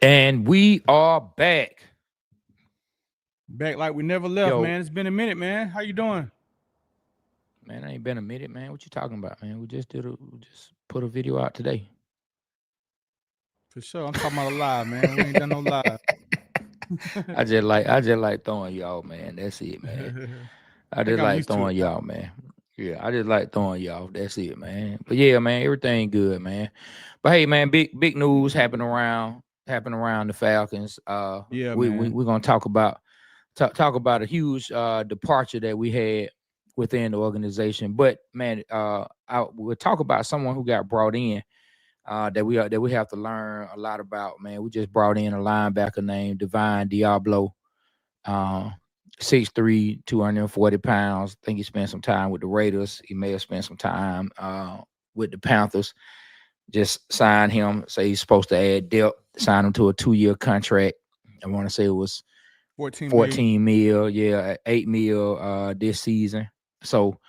And we are back. Back like we never left, Yo, man. It's been a minute, man. How you doing? man, I ain't been a minute, man. What you talking about, man? We just put a video out today. For sure. I'm talking about a live, man. We ain't done no live. I just like throwing y'all, man. That's it, I man. I think just I'm like used to it throwing now. y'all, man. Yeah, I just like throwing y'all. That's it, man. But yeah, man, everything good, man. But hey, man, big news happened around the Falcons. Yeah, We man. we're gonna talk about a huge departure that we had within the organization. But man, we'll talk about someone who got brought in that we have to learn a lot about. Man, we just brought in a linebacker named Divine Diablo. Uh, 6'3", 240 pounds. I think he spent some time with the Raiders. He may have spent some time with the Panthers. Just signed him. Say he's supposed to add depth. Sign him to a 2-year contract. I want to say it was 14 million. 14 mil, yeah, 8 mil this season. So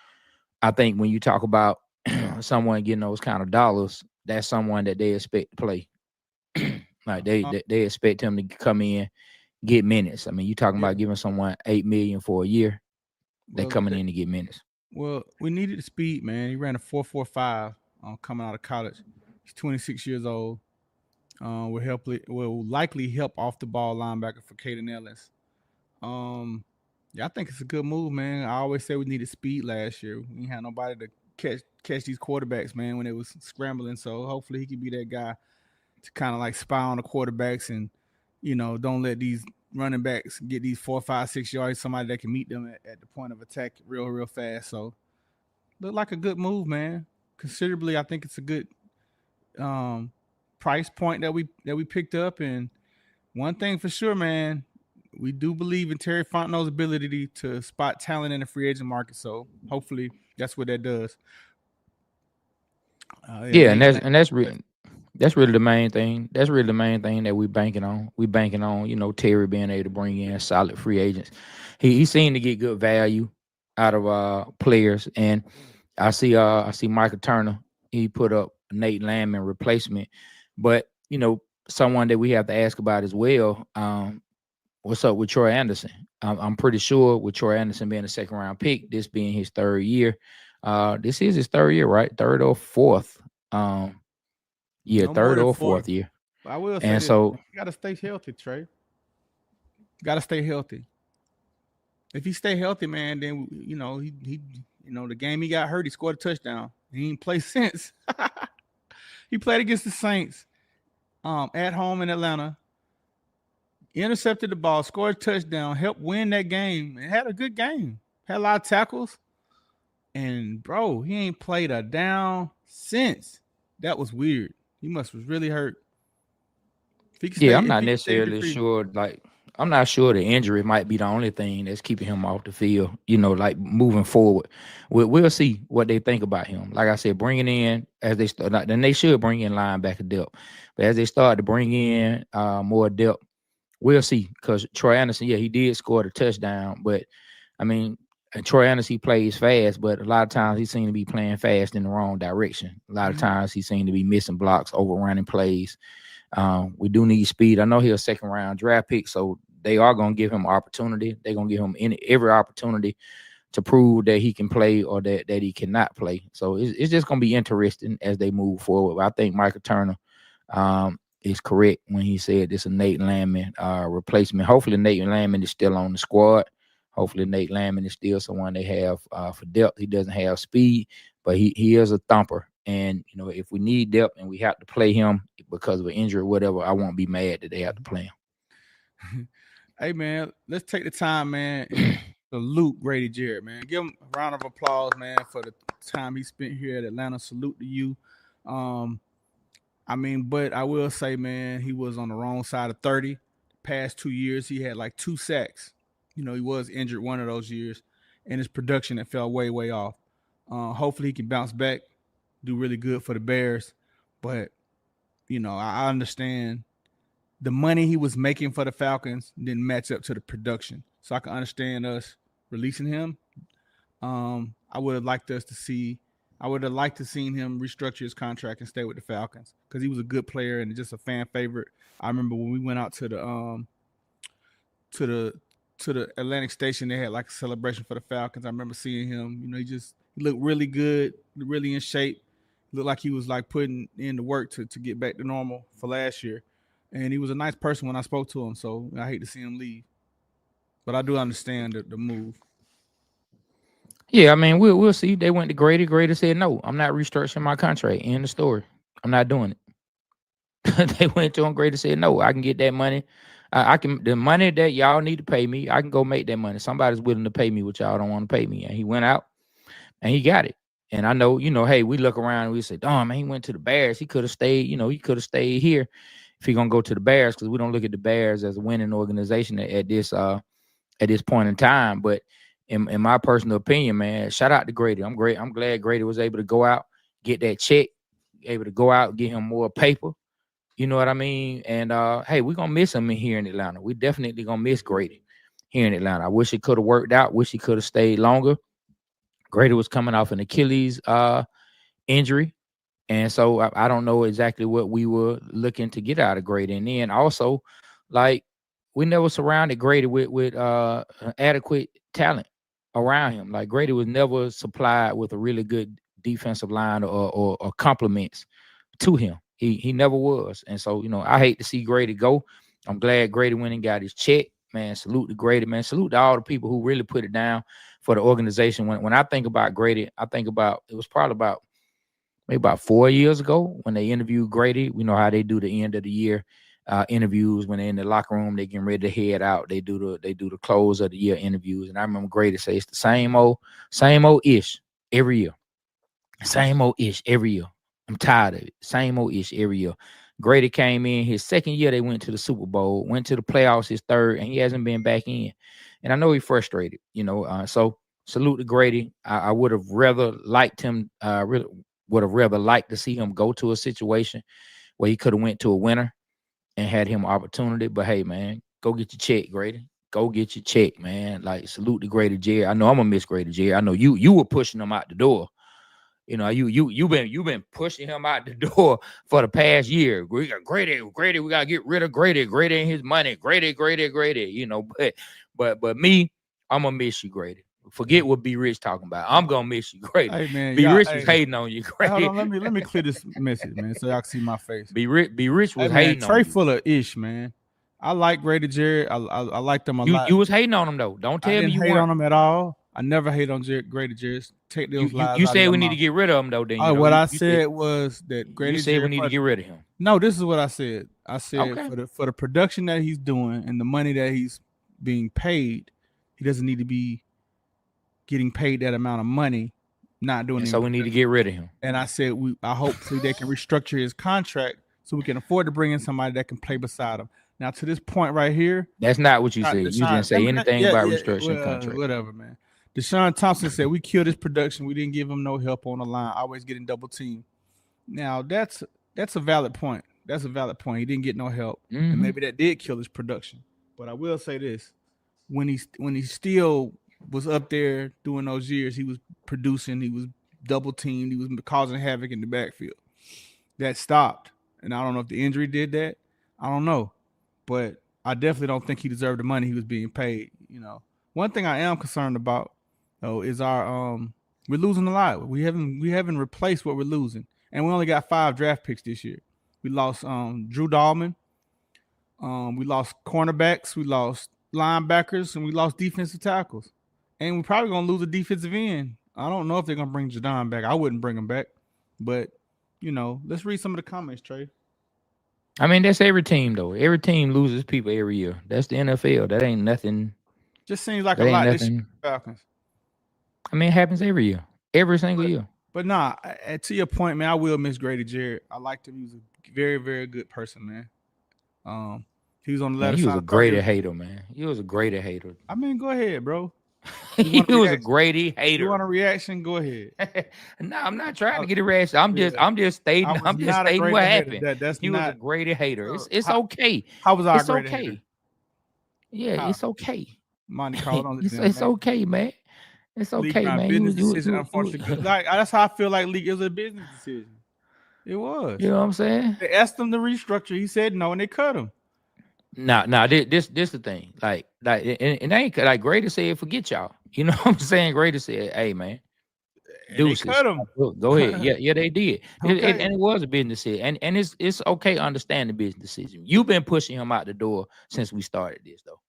I think when you talk about someone getting those kind of dollars, that's someone that they expect to play. Like Uh, they expect him to come in, get minutes. I mean, you talking yeah. about giving someone 8 million for a year, they Well, coming in to get minutes. we needed the speed, man. He ran a 4.45 coming out of college. He's 26 years old. Will likely help off the ball linebacker for Caden Ellis. Um, yeah, I think it's a good move, man. I always say we needed speed last year. We ain't had nobody to catch these quarterbacks, man, when they was scrambling. So hopefully he can be that guy to kind of like spy on the quarterbacks and don't let these running backs get these 4, 5, 6 yards. Somebody that can meet them at the point of attack real fast. So look like a good move, man. Considerably, I think it's a good um, price point that we picked up. And one thing for sure, man, we do believe in Terry Fontenot's ability to spot talent in the free agent market. So hopefully that's what that does. And Yeah, we and ain't that's saying. and that's really that's really the main thing. That's really the main thing that we banking on. We banking on, Terry being able to bring in solid free agents. He seemed to get good value out of players. And I see Michael Turner. He put up Nate Landman replacement. But, someone that we have to ask about as well, what's up with Troy Anderson? I'm pretty sure with Troy Anderson being a second round pick, this being his third year. This is his third year, right? Third or fourth. Um, yeah, No more third than or four. fourth year. But I will say And this, so, man. You gotta stay healthy, Trey. Got to stay healthy. If he stay healthy, man, then the game he got hurt, he scored a touchdown. He ain't played since. He played against the Saints at home in Atlanta, intercepted the ball, scored a touchdown, helped win that game, and had a good game. Had a lot of tackles. And bro, he ain't played a down since. That was weird. He must was really hurt. yeah, I'm If not he can stay injury necessarily free, sure. Like, I'm not sure the injury might be the only thing that's keeping him off the field. Like moving forward, we'll see what they think about him. Like I said, bringing in as they start, then they should bring in linebacker depth. But as they start to bring in more depth, we'll see. Because Troy Anderson, yeah, he did score the touchdown, but I mean, and Troy Anderson, he plays fast, but a lot of times he seems to be playing fast in the wrong direction. A lot of mm-hmm. times he seems to be missing blocks, overrunning plays. We do need speed. I know he's a second round draft pick, so they are going to give him opportunity. They're going to give him every opportunity to prove that he can play or that he cannot play. So it's just going to be interesting as they move forward. I think Michael Turner is correct when he said this is a Nate Landman replacement. Hopefully Nate Landman is still on the squad. Hopefully Nate Landman is still someone they have for depth. He doesn't have speed, but he is a thumper. And if we need depth and we have to play him because of an injury or whatever, I won't be mad that they have to play Hey man, let's take the time, man, and salute Grady Jarrett, man. Give him a round of applause, man, for the time he spent here at Atlanta. Salute to you. Um, but I will say, man, he was on the wrong side of 30. Past 2 years, he had like 2 sacks. He was injured one of those years, and his production that fell way off. Hopefully, he can bounce back, do really good for the Bears. But I understand the money he was making for the Falcons didn't match up to the production. So I can understand us releasing him. I would have liked us to see I would have liked to seen him restructure his contract and stay with the Falcons because he was a good player and just a fan favorite. I remember when we went out to to the the Atlantic Station, they had like a celebration for the Falcons. I remember seeing him. He looked really good, really in shape. Looked like he was like putting in the work to get back to normal for last year. And he was a nice person when I spoke to him. So I hate to see him leave, but I do understand the move. Yeah, I mean, we'll see. They went to Grady. Grady said, "No, I'm not restructuring my contract." End of story. I'm not doing it. They went to him. Grady said, "No, I can get that money. I can the money that y'all need to pay me. I can go make that money. Somebody's willing to pay me what y'all don't want to pay me." And he went out and he got it. And I know, hey, we look around and we say, "Oh man, he went to the Bears. He could have stayed. He could have stayed here if he gonna go to the Bears because we don't look at the Bears as a winning organization at this point in time." But in my personal opinion, man, shout out to Grady. I'm glad Grady was able to go out, get that check, able to go out, get him more paper. You know what I mean? And hey, we're gonna miss him here in Atlanta. We definitely gonna miss Grady here in Atlanta. I wish it could have worked out. Wish he could have stayed longer. Grady was coming off an Achilles injury. And so I don't know exactly what we were looking to get out of Grady. And then also, like, we never surrounded Grady with adequate talent around him. Like, Grady was never supplied with a really good defensive line or compliments to him. He never was. And so, I hate to see Grady go. I'm glad Grady went and got his check. Man, salute to Grady, man. Salute to all the people who really put it down for the organization. When I think about Grady, I think about, it was probably maybe about 4 years ago when they interviewed Grady. We know how they do the end of the year interviews when they're in the locker room, they getting ready to head out. They do the close of the year interviews. And I remember Grady say it's the same old ish every year. Same old ish every year. I'm tired of it. Same old ish every year. Grady came in his second year. They went to the Super Bowl, went to the playoffs his third, and he hasn't been back in. And I know he's frustrated, so salute to Grady. I would have rather liked him, would have rather liked to see him go to a situation where he could have went to a winner and had him opportunity. But hey, man, go get your check, Grady. Go get your check, man. Like, salute to Grady Jarrett. I know I'm gonna miss Grady Jarrett. I know you were pushing him out the door. You've been pushing him out the door for the past year. We got Grady. We gotta get rid of Grady. Grady and his money. Grady. But me, I'm gonna miss you, Grady. Forget what B Rich talking about. I'm gonna miss you, Grady. Hey man, B Rich was hating on you, Grady. Hold on, let me clear this message, man, so y'all can see my face. B Rich was hating on Trey you. full of ish, man. I like Grady Jarrett. I liked him a lot. You was hating on him though. Don't tell me you hate weren't. on him at all. I never hate on Grady Jarrett. Take those lies. You said we need to get rid of him though. Then what I said was that Grady. You said Jarrett we need to get rid of him. No, this is what I said. I said for the production that he's doing and the money that he's being paid, he doesn't need to be getting paid that amount of money. Not doing it. So we need to get rid of him. And I said I hopefully they can restructure his contract so we can afford to bring in somebody that can play beside him. Now, to this point right here, that's not what you said. You didn't say anything about restructuring contract. Whatever, man. Deshaun Thompson said we killed his production. We didn't give him no help on the line. Always getting double teamed. Now that's a valid point. That's a valid point. He didn't get no help, and maybe that did kill his production. But I will say this: when he still was up there doing those years, he was producing. He was double teamed. He was causing havoc in the backfield. That stopped, and I don't know if the injury did that. I don't know, but I definitely don't think he deserved the money he was being paid. One thing I am concerned about though is our we're losing a lot. We haven't replaced what we're losing, and we only got 5 draft picks this year. We lost Drew Dahlman. We lost cornerbacks. We lost linebackers, and we lost defensive tackles. And we're probably gonna lose a defensive end. I don't know if they're gonna bring Jadon back. I wouldn't bring him back, but let's read some of the comments, Trey. I mean, that's every team though. Every team loses people every year. That's the NFL. That ain't nothing. Just seems like a lot this year, Falcons. I mean, it happens every year, every single year. But nah, to your point, man, I will miss Grady Jarrett. I liked him. He was a very, very good person, man. He was on the left side. He was a Grady hater, man. He was a Grady hater. I mean, go ahead, bro. He was a Grady hater. You want a reaction? Go ahead. No, I'm not trying to get a reaction. I'm just stating what happened. He was a Grady hater. It's okay. How was our Grady hater? Yeah, it's okay. Monty Carlo, it's okay, man. It's League okay, my man. business decision, unfortunately. Like that's how I feel like league is a business decision. It was. You know what I'm saying? They asked him to restructure. He said no, and they cut him. Nah, this the thing. And they ain't like Grady said, forget y'all. You know what I'm saying? Grady said, hey man, And they deuces. cut him. Go ahead. Yeah, they did. Okay. And it was a business decision. And it's okay to understand the business decision. You've been pushing him out the door since we started this, though.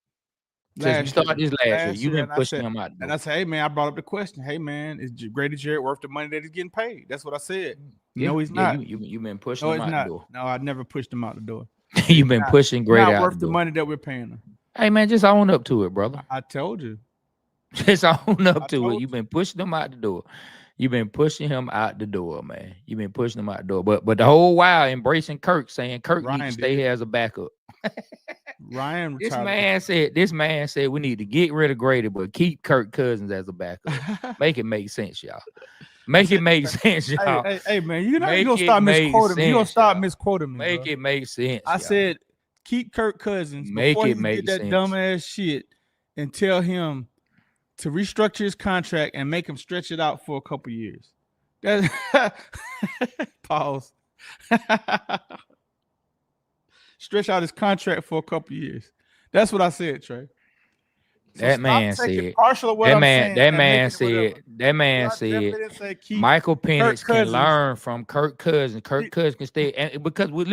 Since we started this last year, you've been pushing him out the door. And I said, hey man, I brought up the question. Hey man, is Grady Jarrett worth the money that he's getting paid? That's what I said. No, he's not. You've been pushing him out the door. No, I never pushed him out the door. You've been pushing Grady out worth the door. money that we're paying him. Hey man, just own up to it, brother. I told you. Just own up to it. You've been pushing him out the door. You've been pushing him out the door, man. You've been pushing him out the door. But the whole while embracing Kirk, saying Kirk needs to stay here as a backup. Ryan retired. This man said we need to get rid of Grady, but keep Kirk Cousins as a backup. Make it make sense, y'all. Make it make sense, y'all. Hey man, you're gonna stop misquoting me. You're gonna stop misquoting me. Make it make sense. I said keep Kirk Cousins make before it he make did that dumbass shit and tell him to restructure his contract and make him stretch it out for a couple years. Pause. Stretch out his contract for a couple years. That's what I said, Trey. So that man said. That man said. Michael Penix can learn from Kirk Cousins. Kirk Cousins can stay, and because we had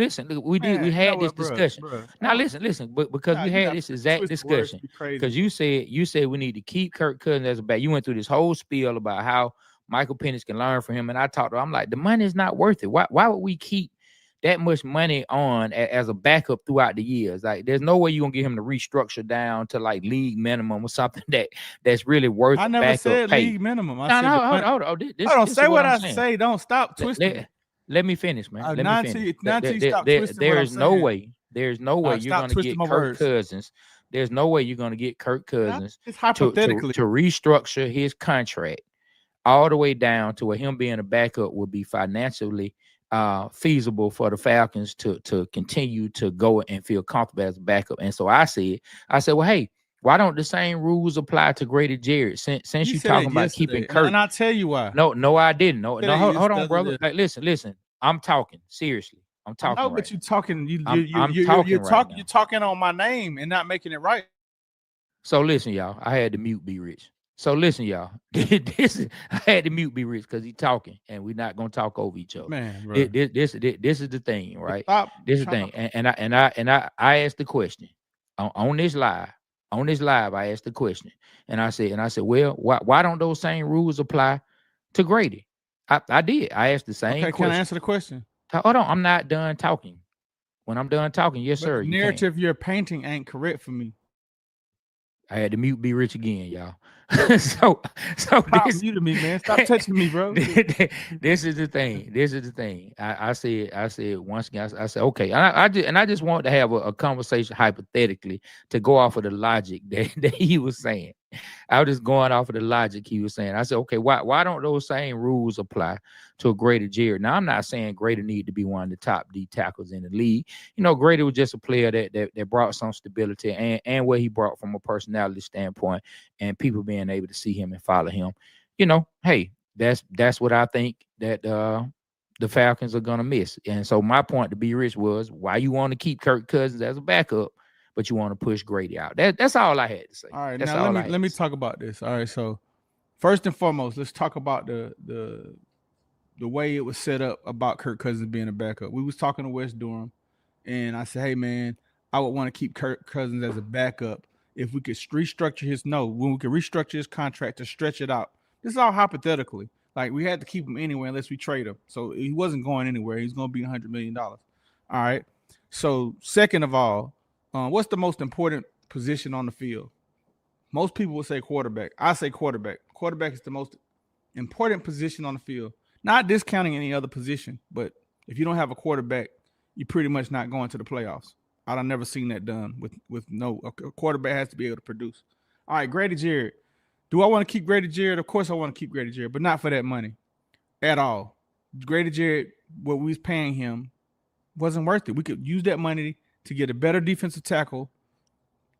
this discussion. Now listen, but because we had this exact discussion, because you said we need to keep Kirk Cousins as a back. You went through this whole spiel about how Michael Penix can learn from him, and I talked to him. I'm like, the money is not worth it. Why would we keep that much money on as a backup throughout the years? Like, there's no way you're gonna get him to restructure down to like league minimum or something that's really worth. I never said league minimum. Hold on. Don't say what I say. Don't stop twisting. Let me finish, man. Let me finish. There's no way you're gonna get Kirk Cousins. There's no way you're gonna get Kirk Cousins to restructure his contract all the way down to where him being a backup would be financially feasible for the Falcons to continue to go and feel comfortable as a backup. And so I said, well, hey, why don't the same rules apply to Grady Jarrett since you talking about keeping Kirk? And I'll tell you why. No, I didn't. No, hold on, brother. Like, listen. I'm talking seriously. I'm talking. No, but you're talking. You're talking on my name and not making it right. So listen, y'all. I had to mute B Rich. So listen, y'all. I had to mute B Rich because he's talking, and we're not gonna talk over each other. Man, bro. This is the thing, right? This is the thing, and I asked the question on this live. On this live, I asked the question, and I said, well, why don't those same rules apply to Grady? I did. I asked the same question. Can I answer the question? Hold on, I'm not done talking. When I'm done talking, yes, sir. The narrative you're painting ain't correct for me. I had to mute B Rich again, y'all. so stop muting me, man. Stop touching me, bro. This is the thing. I said once again. I said okay. I just wanted to have a conversation hypothetically to go off of the logic that he was saying. I was just going off of the logic he was saying. I said, okay, why don't those same rules apply to a Grady Jarrett? Now, I'm not saying Grady need to be one of the top D tackles in the league. You know, Grady was just a player that brought some stability and what he brought from a personality standpoint and people being able to see him and follow him. You know, hey, that's what I think that the Falcons are gonna miss. And so my point to B Rich was why you want to keep Kirk Cousins as a backup, but you want to push Grady out. That's all I had to say. All right, now let me talk about this. All right, so first and foremost, let's talk about the way it was set up about Kirk Cousins being a backup. We was talking to West Durham, and I said, hey man, I would want to keep Kirk Cousins as a backup if we could when we could restructure his contract to stretch it out. This is all hypothetically. Like, we had to keep him anyway unless we trade him. So he wasn't going anywhere. He's going to be $100 million. All right. So second of all, what's the most important position on the field? Most people will say quarterback. I say quarterback. Quarterback is the most important position on the field. Not discounting any other position, but if you don't have a quarterback, you're pretty much not going to the playoffs. I've never seen that done with a quarterback has to be able to produce. All right, Grady Jarrett. Do I want to keep Grady Jarrett? Of course I want to keep Grady Jarrett, but not for that money at all. Grady Jarrett, what we was paying him wasn't worth it. We could use that money to get a better defensive tackle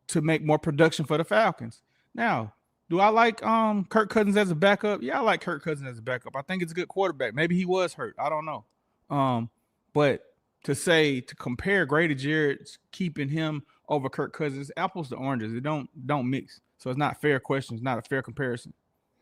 to make more production for the Falcons. Now, Do I like Kirk Cousins as a backup? Yeah, I like Kirk Cousins as a backup. I think it's a good quarterback. Maybe he was hurt. I don't know. But to compare Grady Jarrett keeping him over Kirk Cousins, apples to oranges. It don't mix. So it's not fair question. It's not a fair comparison.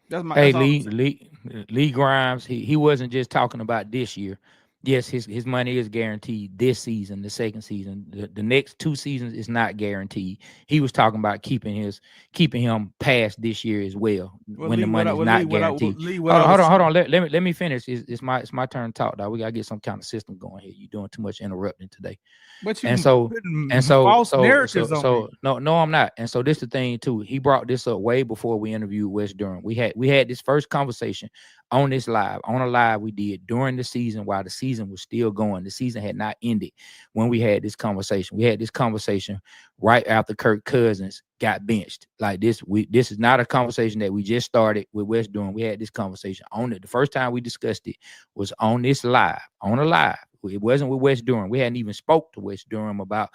That's Hey, all I'm saying. Lee Grimes, he wasn't just talking about this year. Yes, his money is guaranteed this season, the second season. The next 2 seasons is not guaranteed. He was talking about keeping him past this year as well, when Lee, the money is not guaranteed. Hold on. Let me finish. It's my turn to talk, dog. We gotta get some kind of system going here. You're doing too much interrupting today. But you false narratives on me. No, I'm not. And so this the thing too. He brought this up way before we interviewed Wes Durham. We had this first conversation on a live we did during the season while the season was still going. The season had not ended when we had this conversation. We had this conversation right after Kirk Cousins got benched. Like this is not a conversation that we just started with Wes Durham. We had this conversation on it. The first time we discussed it was on a live. It wasn't with Wes Durham. We hadn't even spoke to Wes Durham about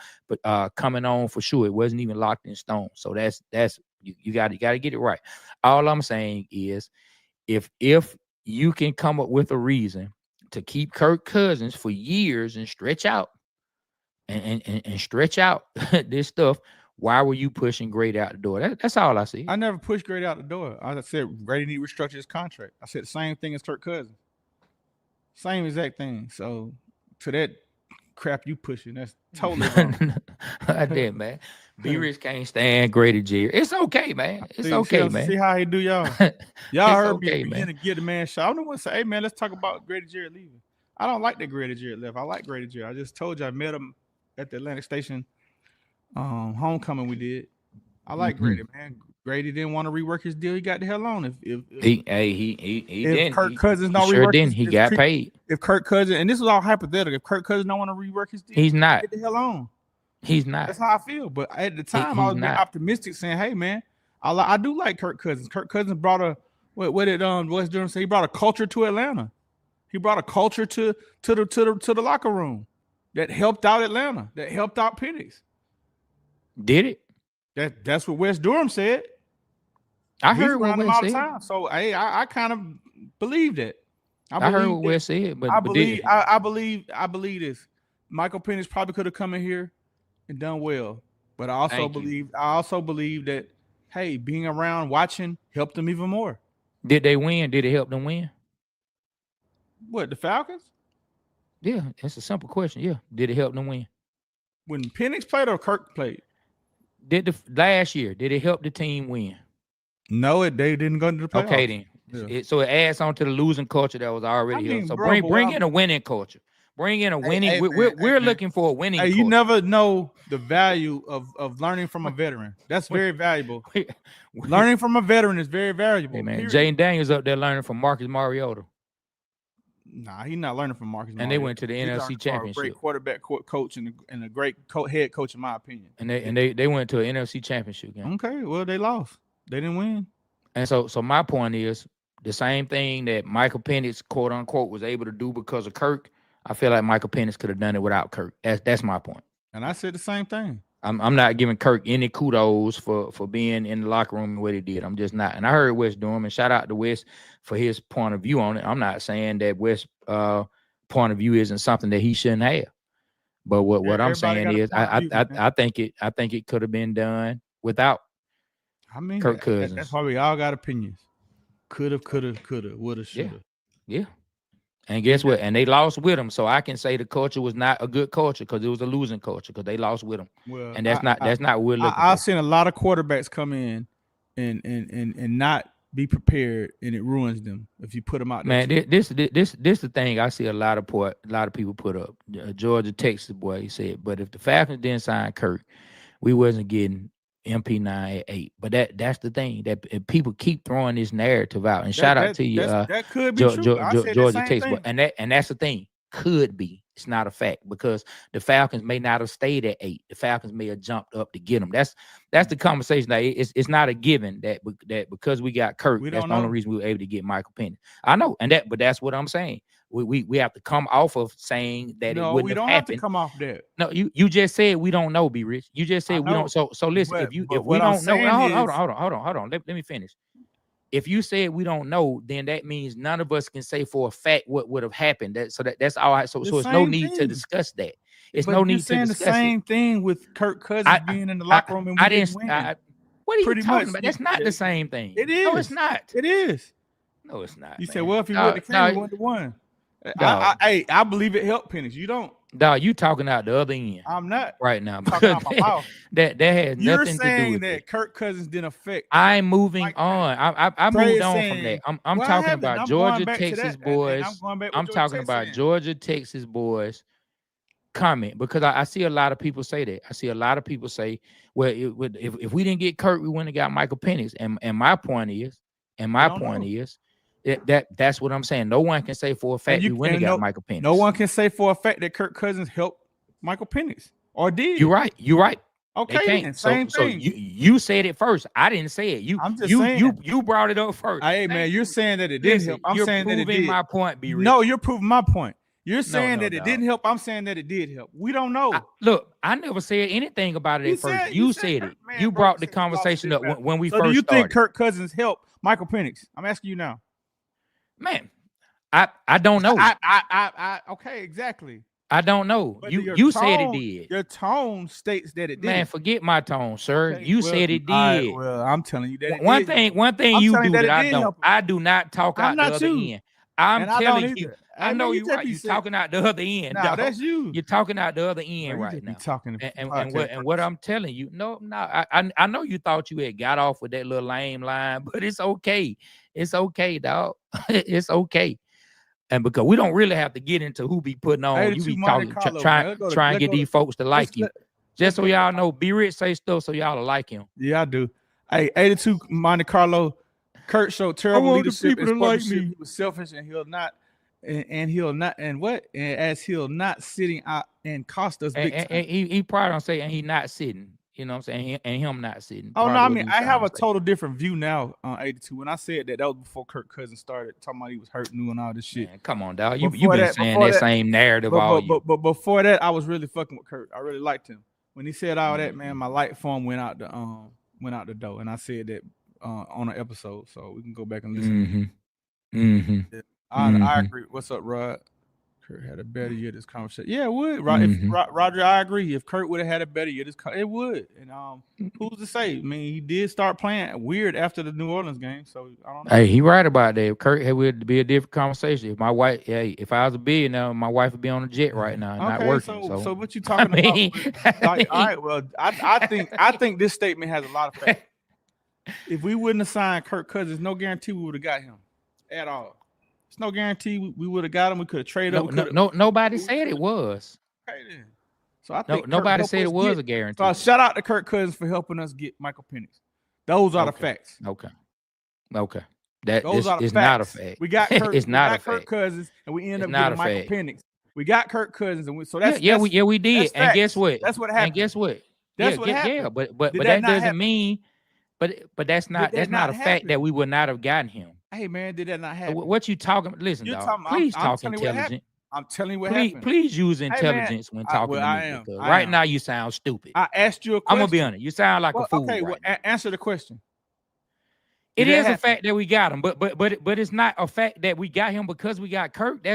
coming on for sure. It wasn't even locked in stone. So that's you got to get it right. All I'm saying is if you can come up with a reason to keep Kirk Cousins for years and stretch out and stretch out this stuff, why were you pushing Grady out the door? That's all I see. I never pushed Grady out the door. I said Grady need to restructure his contract. I said the same thing as Kirk Cousins. Same exact thing. So to that crap you pushing, that's totally wrong. I did, man. B-Rich can't stand Grady Jarrett. It's okay, man. It's okay, man. See how he do y'all. Y'all heard me begin to give the man shot. I'm the one to say, hey, man, let's talk about Grady Jarrett leaving. I don't like that Grady Jarrett left. I like Grady Jarrett. I just told you I met him at the Atlantic Station homecoming we did. I like Grady, man. Grady didn't want to rework his deal. He got the hell on. If Kirk Cousins don't rework he got paid. If Kirk Cousins, and this is all hypothetical, if Kirk Cousins don't want to rework his deal, he's not. Get the hell on. He's not. That's how I feel. But at the time, I was being optimistic, saying, "Hey, man, I do like Kirk Cousins. Kirk Cousins brought a what did Wes Durham say? He brought a culture to Atlanta. He brought a culture to the locker room that helped out Atlanta, that helped out Penix. Did it? That's what Wes Durham said. I heard what Wes said. Time, so I kind of believe that. I heard what Wes said, but I believe this. Michael Penix probably could have come in here and done well, but I also believe that, hey, being around, watching helped them even more. Did they win? Did it help them win? What, the Falcons? Yeah, it's a simple question. Yeah, did it help them win? When Penix played or Kirk played? Last year, did it help the team win? No, they didn't go into the playoffs. Okay, then. Yeah. So it adds on to the losing culture that was already here. So bring in a winning culture. Bring in a winning. Hey, we're looking for a winning. Hey, you never know the value of learning from a veteran. That's very valuable. Learning from a veteran is very valuable. Hey, man, Jane Daniels up there learning from Marcus Mariota. Nah, he's not learning from Marcus. And they went to the NFC Championship. A great quarterback coach and a great head coach, in my opinion. And they went to an NFC Championship game. Okay, well they lost. They didn't win. And so my point is the same thing that Michael Penix, quote unquote, was able to do because of Kirk. I feel like Michael Penix could have done it without Kirk. That's my point. And I said the same thing. I'm not giving Kirk any kudos for being in the locker room and what he did. I'm just not. And I heard Wes Durham, and shout out to Wes for his point of view on it. I'm not saying that Wes' point of view isn't something that he shouldn't have. But what I'm saying is I think it could have been done without Kirk Cousins. That's why we all got opinions. Coulda, woulda, shoulda. Yeah. And guess what? And they lost with him. So I can say the culture was not a good culture because it was a losing culture because they lost with him. Well, and that's not what we're looking for. I've seen a lot of quarterbacks come in and not be prepared, and it ruins them if you put them out there. Man, this the thing I see a lot of people put up. Georgia Texas boy, he said, but if the Falcons didn't sign Kirk, we wasn't getting MP9 at 8. But that's the thing that people keep throwing this narrative out. And shout out to you, that could be true. Georgia Texas, and that's the thing. Could be. It's not a fact because the Falcons may not have stayed at 8. The Falcons may have jumped up to get them. That's the conversation. That it's not a given that because we got Kirk, that's the only reason we were able to get Michael Penix. I know, but that's what I'm saying. We have to come off of saying that it wouldn't have happened. We don't have to come off that. No, you just said we don't know, B Rich. You just said we don't. So listen, if we don't know, hold on. Let me finish. if you said we don't know, then that means none of us can say for a fact what would have happened. That's all right. So it's no need to discuss that. It's no need to discuss the same thing with Kirk Cousins being in the locker room and we didn't win. What are you talking about? That's not the same thing. It is. No, it's not. It is. No, it's not. You said, well, if he wouldn't have came, we wouldn't have won. I believe it helped Penix. You don't. Dog, you talking out the other end. I'm not right now. Talking out my mouth. That has You're nothing to do with saying that it. Kirk Cousins didn't affect. I'm moving on. I moved on saying, from that. I'm talking about Georgia, Texas boys. I'm talking about Georgia, Texas boys comment because I see a lot of people say that. I see a lot of people say, well, if we didn't get Kirk, we wouldn't have got Michael Penix. And my point is, that's what I'm saying. No one can say for a fact we wouldn't have got Michael Penix. No one can say for a fact that Kirk Cousins helped Michael Penix or did. You're right. Okay, then, same thing. So you said it first. I didn't say it. I'm just saying you brought it up first. Hey man, you're saying that it didn't help. I'm saying that it did. My point, B. No, you're proving my point. You're saying that it didn't help. I'm saying that it did help. We don't know. Look, I never said anything about it at first. You said it. Man, you brought the conversation up when we first started. Do you think Kirk Cousins helped Michael Penix? I'm asking you now. Man, I don't know. Okay, exactly. I don't know. You said it did. Your tone states that it did. Man, forget my tone, sir. Okay, you said it did. Right, well, I'm telling you that one thing you do that I don't. I do not talk out the other end. I'm telling you. I know you're right. You're talking out the other end. No, that's you. You're talking out the other end right now. And what I'm telling you, no, I know you thought you had got off with that little lame line, but it's okay. It's okay, dog. It's okay. And because we don't really have to get into who be putting on, you be talking, trying to get these folks to like you. Just so y'all know, Be Rich say stuff so y'all will like him. Yeah, I do. Hey, 82 Monte Carlo, Kurt showed terrible leadership and sportsmanship. He was selfish and he'll not sitting out and cost us big time. And he probably don't say and he not sitting. You know what I'm saying? And him not sitting. Oh, no, I mean, I have a total different view now on 82. When I said that was before Kirk Cousins started talking about he was hurting you and all this shit. Man, come on, dog. You've been saying that same narrative all year. But before that, I was really fucking with Kirk. I really liked him. When he said all that, man, my light form went out the door. And I said that on an episode. So we can go back and listen. I agree. What's up, Rod? Kurt had a better year this conversation. Yeah, it would. Roger, I agree. If Kurt would have had a better year, it would. And who's to say? I mean, he did start playing weird after the New Orleans game. So I don't know. Hey, he right about that. Kurt would be a different conversation. If my wife, if I was a billionaire, my wife would be on a jet right now, not working. So what you talking about? All right. Well, I think this statement has a lot of facts. If we wouldn't have signed Kirk Cousins, no guarantee we would have got him at all. It's no guarantee we would have got him. We could have traded up. Nobody said it was. Okay, then. So I think nobody said it was a guarantee. So shout out to Kirk Cousins for helping us get Michael Penix. Those are the facts. Okay. Those are the facts. Not a fact. We got Kirk. It's not a fact. Kirk Cousins, and we ended up getting Michael Penix. We got Kirk Cousins, and so that's we did. And guess what? That's what happened. And guess what? That's what happened. Yeah, but that doesn't mean. But that's not a fact that we would not have gotten him. Hey man, did that not happen? What you talking? Listen, dog. Please talk intelligent. I'm telling you what happened. Please use intelligence when talking to me. Right now, you sound stupid. I asked you a question. I'm gonna be honest. You sound like a fool. Okay, answer the question. It is a fact that we got him, but it's not a fact that we got him because we got Kirk.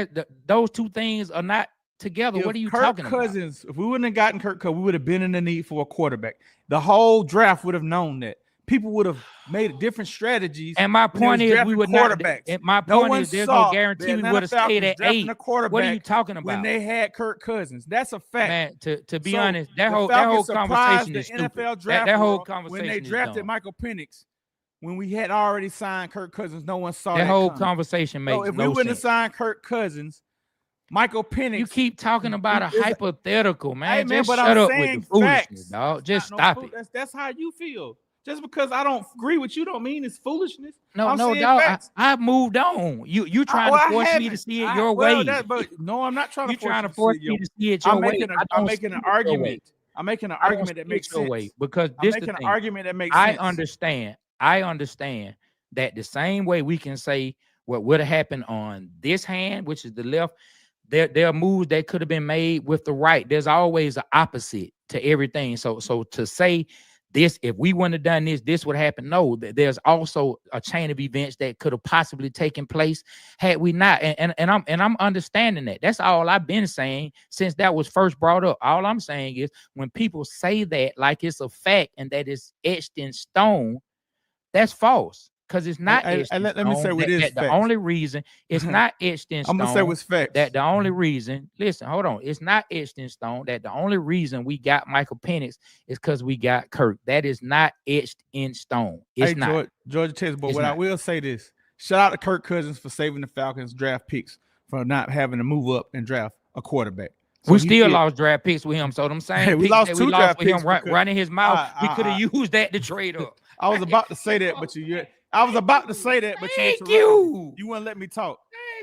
Those two things are not together. What are you talking about? Cousins, if we wouldn't have gotten Kirk Cousins, we would have been in the need for a quarterback. The whole draft would have known that. People would have made different strategies. And my point is, we would not. My point is, there's no guarantee we would have stayed at 8. What are you talking about? When they had Kirk Cousins, that's a fact. Man, to be honest, that whole conversation is stupid. That whole conversation when they drafted Michael Penix, when we had already signed Kirk Cousins, no one saw that whole conversation makes no sense. If we wouldn't have signed Kirk Cousins, Michael Penix. You keep talking about a hypothetical, man. Just shut up with the foolishness, dog. Just stop it. That's how you feel. Just because I don't agree with you don't mean it's foolishness. No, dog. I've moved on. You trying to force me to see it your way. No, I'm not trying to force me to see it your way. I'm making an argument. I'm making an argument that makes sense. Because I'm making an argument that makes sense. I understand that the same way we can say what would have happened on this hand, which is the left, there are moves that could have been made with the right. There's always an opposite to everything. So to say this, if we wouldn't have done this would happen. No, there's also a chain of events that could have possibly taken place had we not. And I'm understanding that. That's all I've been saying since that was first brought up. All I'm saying is when people say that like it's a fact and that it's etched in stone, that's false. Because it's not etched in let me say stone. what is That the facts. only reason it's not etched in I'm stone. gonna say what's facts. That the only reason, listen, hold on, it's not etched in stone. That the only reason we got Michael Penix is because we got Kirk. That is not etched in stone. It's not. Georgia Texas, but what I will say this: shout out to Kirk Cousins for saving the Falcons draft picks for not having to move up and draft a quarterback. So we still lost draft picks with him. So them same we picks lost that two we draft lost with him picks running his mouth, we could have used that to trade up. I was about to say that, but I was about to say that, but you wouldn't let me talk.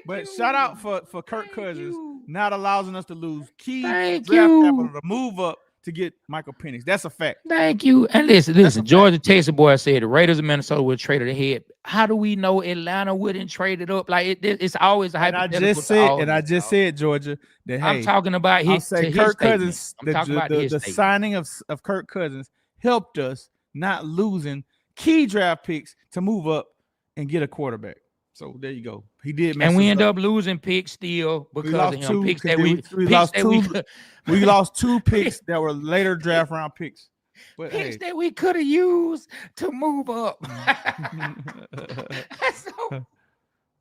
But shout out for Kirk Cousins not allowing us to lose key draft capital to move up to get Michael Penix. That's a fact. Thank you. And listen, Georgia Texas boy said the Raiders of Minnesota would trade it ahead. How do we know Atlanta wouldn't trade it up? Like it's always a hypothetical. I just said, Georgia, that I'm talking about Kirk Cousins. I'm talking about the signing of Kirk Cousins helped us not losing key draft picks to move up and get a quarterback. So there you go. He did, and we end up losing picks still because of him. Picks that we lost two picks that were later draft round picks. But picks that we could have used to move up.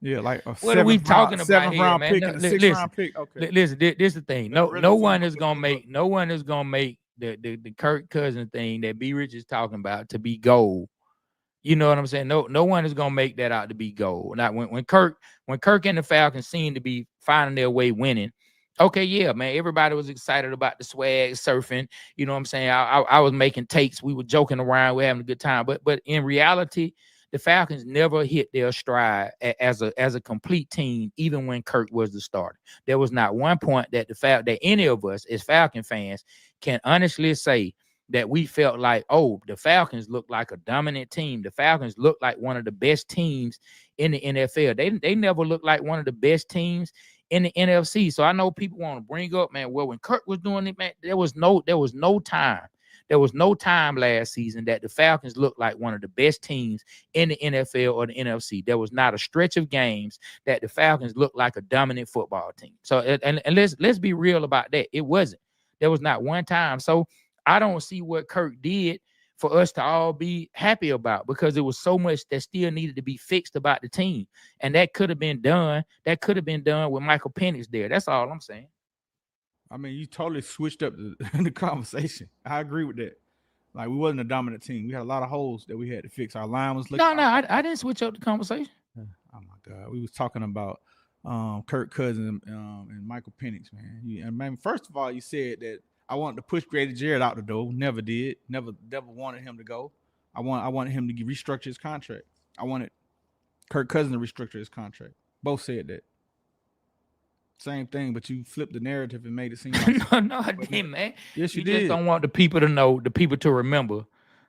Yeah, like what are we talking about here, man? Pick and a 6th round pick. Okay. Listen, this is the thing. No one is gonna make the Kirk Cousins thing that B Rich is talking about to be gold. You know what I'm saying? No one is gonna make that out to be gold. Now, when Kirk and the Falcons seemed to be finding their way winning, okay, yeah, man, everybody was excited about the swag surfing. You know what I'm saying? I was making takes. We were joking around. We're having a good time. But in reality, the Falcons never hit their stride as a complete team, even when Kirk was the starter. There was not one point that that any of us as Falcon fans can honestly say that we felt like, oh, the Falcons look like a dominant team. The Falcons look like one of the best teams in the NFL. They never looked like one of the best teams in the NFC. So I know people want to bring up, man, well, when Kirk was doing it, man, there was no time. There was no time last season that the Falcons looked like one of the best teams in the NFL or the NFC. There was not a stretch of games that the Falcons looked like a dominant football team. So and let's be real about that. It wasn't. There was not one time. So I don't see what Kirk did for us to all be happy about, because there was so much that still needed to be fixed about the team. And that could have been done. That could have been done with Michael Penix there. That's all I'm saying. I mean, you totally switched up the conversation. I agree with that. Like, we wasn't a dominant team. We had a lot of holes that we had to fix. Our line was looking. No, I didn't switch up the conversation. Oh my God, we was talking about Kirk Cousins and Michael Penix, man. And man, first of all, you said that I wanted to push Grady Jarrett out the door. Never did. Never wanted him to go. I wanted him to restructure his contract. I wanted Kirk Cousins to restructure his contract. Both said that. Same thing, but you flipped the narrative and made it seem like no, I didn't, man. Yes, you did. Just don't want the people to know, the people to remember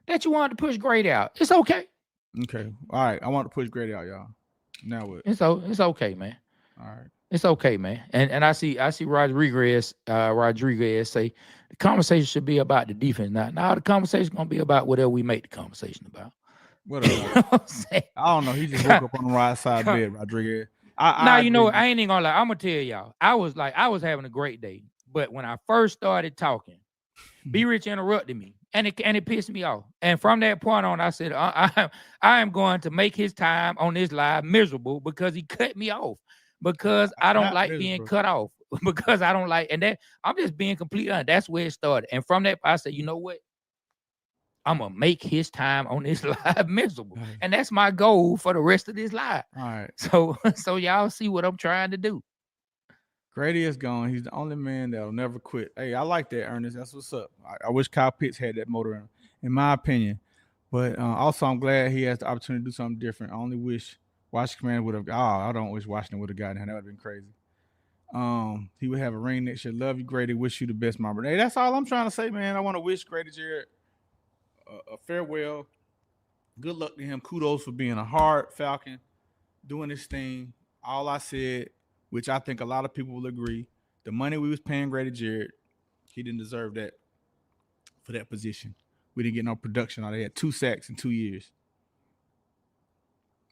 that you wanted to push Grady out. It's okay. Okay. All right. I want to push Grady out, y'all. Now what? It's okay, man. All right. It's okay, man. And I see Rodriguez say the conversation should be about the defense. Now the conversation gonna be about whatever we make the conversation about. Whatever. You know what I'm saying? I don't know. He just woke up on the right side of bed, Rodriguez. You know what? I ain't even gonna lie. I'm gonna tell y'all. I was having a great day. But when I first started talking, B Rich interrupted me. And it pissed me off. And from that point on, I said, I am going to make his time on this live miserable, because he cut me off. Because I don't like being cut off. Because I don't like, and that I'm just being completely honest. That's where it started. And from that, I said, you know what? I'm gonna make his time on this live miserable. And that's my goal for the rest of this live. All right. So y'all see what I'm trying to do. Grady is gone. He's the only man that'll never quit. Hey, I like that, Ernest. That's what's up. I wish Kyle Pitts had that motor in my opinion. But also, I'm glad he has the opportunity to do something different. I only wish Washington Command would have. I don't wish Washington would have gotten him. That would have been crazy. He would have a ring next year. Love you, Grady. Wish you the best, my brother. Hey, that's all I'm trying to say, man. I want to wish Grady Jarrett a farewell. Good luck to him. Kudos for being a hard Falcon, doing this thing. All I said, which I think a lot of people will agree, the money we was paying Grady Jarrett, he didn't deserve that for that position. we didn't get no production out of it. He had 2 sacks in 2 years.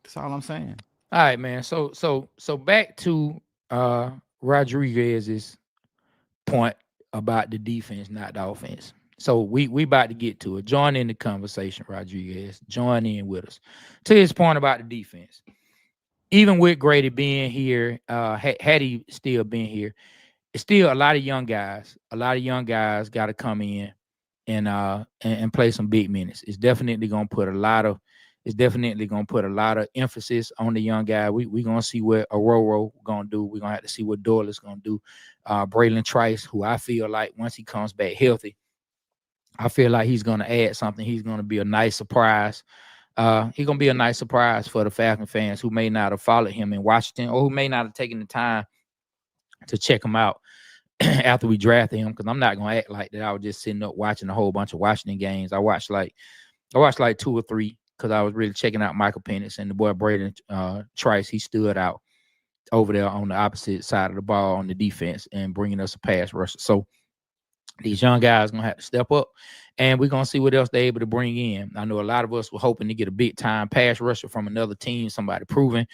That's all I'm saying. All right, man. So back to Rodriguez's point about the defense, not the offense. So we about to get to it. Join in the conversation, Rodriguez. Join in with us. To his point about the defense. Even with Grady being here, had he still been here, it's still a lot of young guys. A lot of young guys got to come in and play some big minutes. It's definitely gonna put a lot of emphasis on the young guy. We gonna see what Aurora gonna do. We're gonna have to see what Doyle's gonna do. Braylon Trice, who I feel like once he comes back healthy, I feel like he's gonna add something. He's gonna be a nice surprise. He's gonna be a nice surprise for the Falcon fans who may not have followed him in Washington or who may not have taken the time to check him out after we drafted him. Because I'm not gonna act like that. I was just sitting up watching a whole bunch of Washington games. I watched like 2 or 3 because I was really checking out Michael Penix and the boy Braden Trice. He stood out over there on the opposite side of the ball on the defense and bringing us a pass rusher. So these young guys gonna have to step up, and we're gonna see what else they're able to bring in. I know a lot of us were hoping to get a big time pass rusher from another team, somebody proven.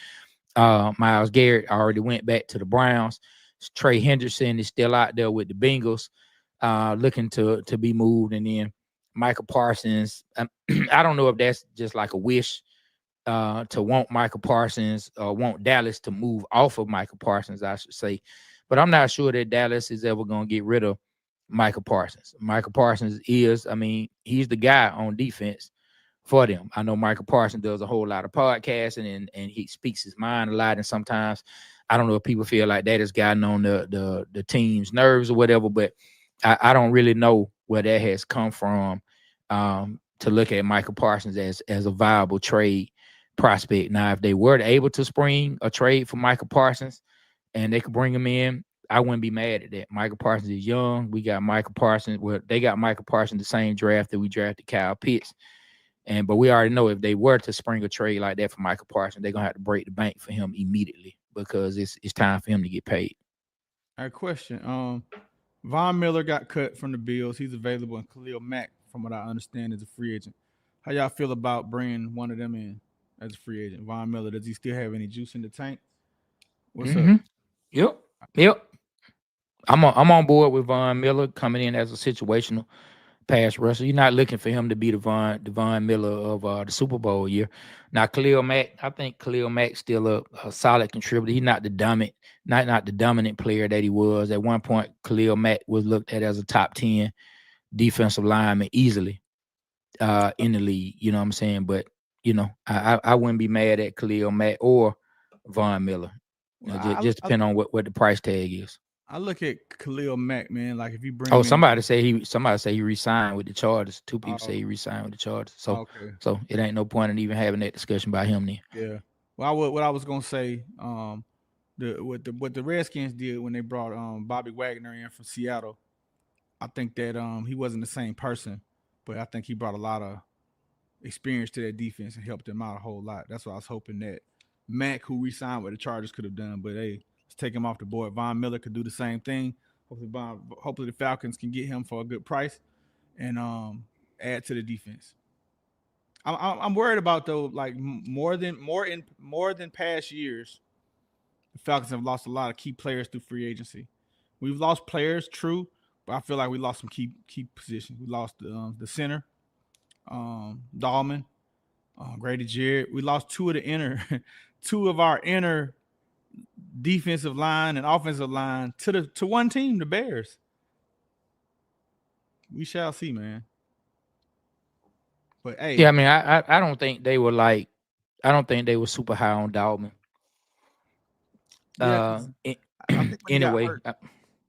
Myles Garrett already went back to the Browns. Trey Henderson is still out there with the Bengals, looking to be moved, and then Michael Parsons. I don't know if that's just like a wish to want Michael Parsons or want Dallas to move off of Michael Parsons, I should say. But I'm not sure that Dallas is ever going to get rid of Michael Parsons. Michael Parsons is, he's the guy on defense for them. I know Michael Parsons does a whole lot of podcasting and he speaks his mind a lot. And sometimes I don't know if people feel like that has gotten on the team's nerves or whatever, but I don't really know where that has come from to look at Michael Parsons as a viable trade prospect. Now, if they were able to spring a trade for Michael Parsons and they could bring him in, I wouldn't be mad at that. Michael Parsons is young. We got Michael Parsons. Well, they got Michael Parsons the same draft that we drafted Kyle Pitts. But we already know if they were to spring a trade like that for Michael Parsons, they're going to have to break the bank for him immediately because it's time for him to get paid. All right, question. Von Miller got cut from the Bills. He's available, and Khalil Mack, from what I understand, is a free agent. How y'all feel about bringing one of them in as a free agent? Von Miller, does he still have any juice in the tank? What's up? Yep. I'm on board with Von Miller coming in as a situational pass rusher. You're not looking for him to be the Von Miller of the Super Bowl year. Now, Khalil Mack, I think Khalil Mack's still a solid contributor. He's not the dominant player that he was. At one point, Khalil Mack was looked at as a top 10 defensive lineman easily in the league. You know what I'm saying? But, I wouldn't be mad at Khalil Mack or Von Miller. Just depending on what the price tag is. I look at Khalil Mack, man. Like if you bring, somebody say he re-signed with the Chargers. 2 people say he re-signed with the Chargers. So it ain't no point in even having that discussion about him then. Yeah. Well, what I was gonna say, what the Redskins did when they brought Bobby Wagner in from Seattle, I think that he wasn't the same person, but I think he brought a lot of experience to that defense and helped them out a whole lot. That's what I was hoping that Mack, who re-signed with the Chargers, could have done. But hey, let's take him off the board. Von Miller could do the same thing. Hopefully the Falcons can get him for a good price and add to the defense. I'm worried about though, like more than past years, the Falcons have lost a lot of key players through free agency. We've lost players, true, but I feel like we lost some key positions. We lost the center, Dahlman, Grady Jarrett. We lost two of our inner defensive line and offensive line to one team, the Bears. We shall see, man. But hey, yeah, I don't think they were super high on Dahlman. Yeah, anyway,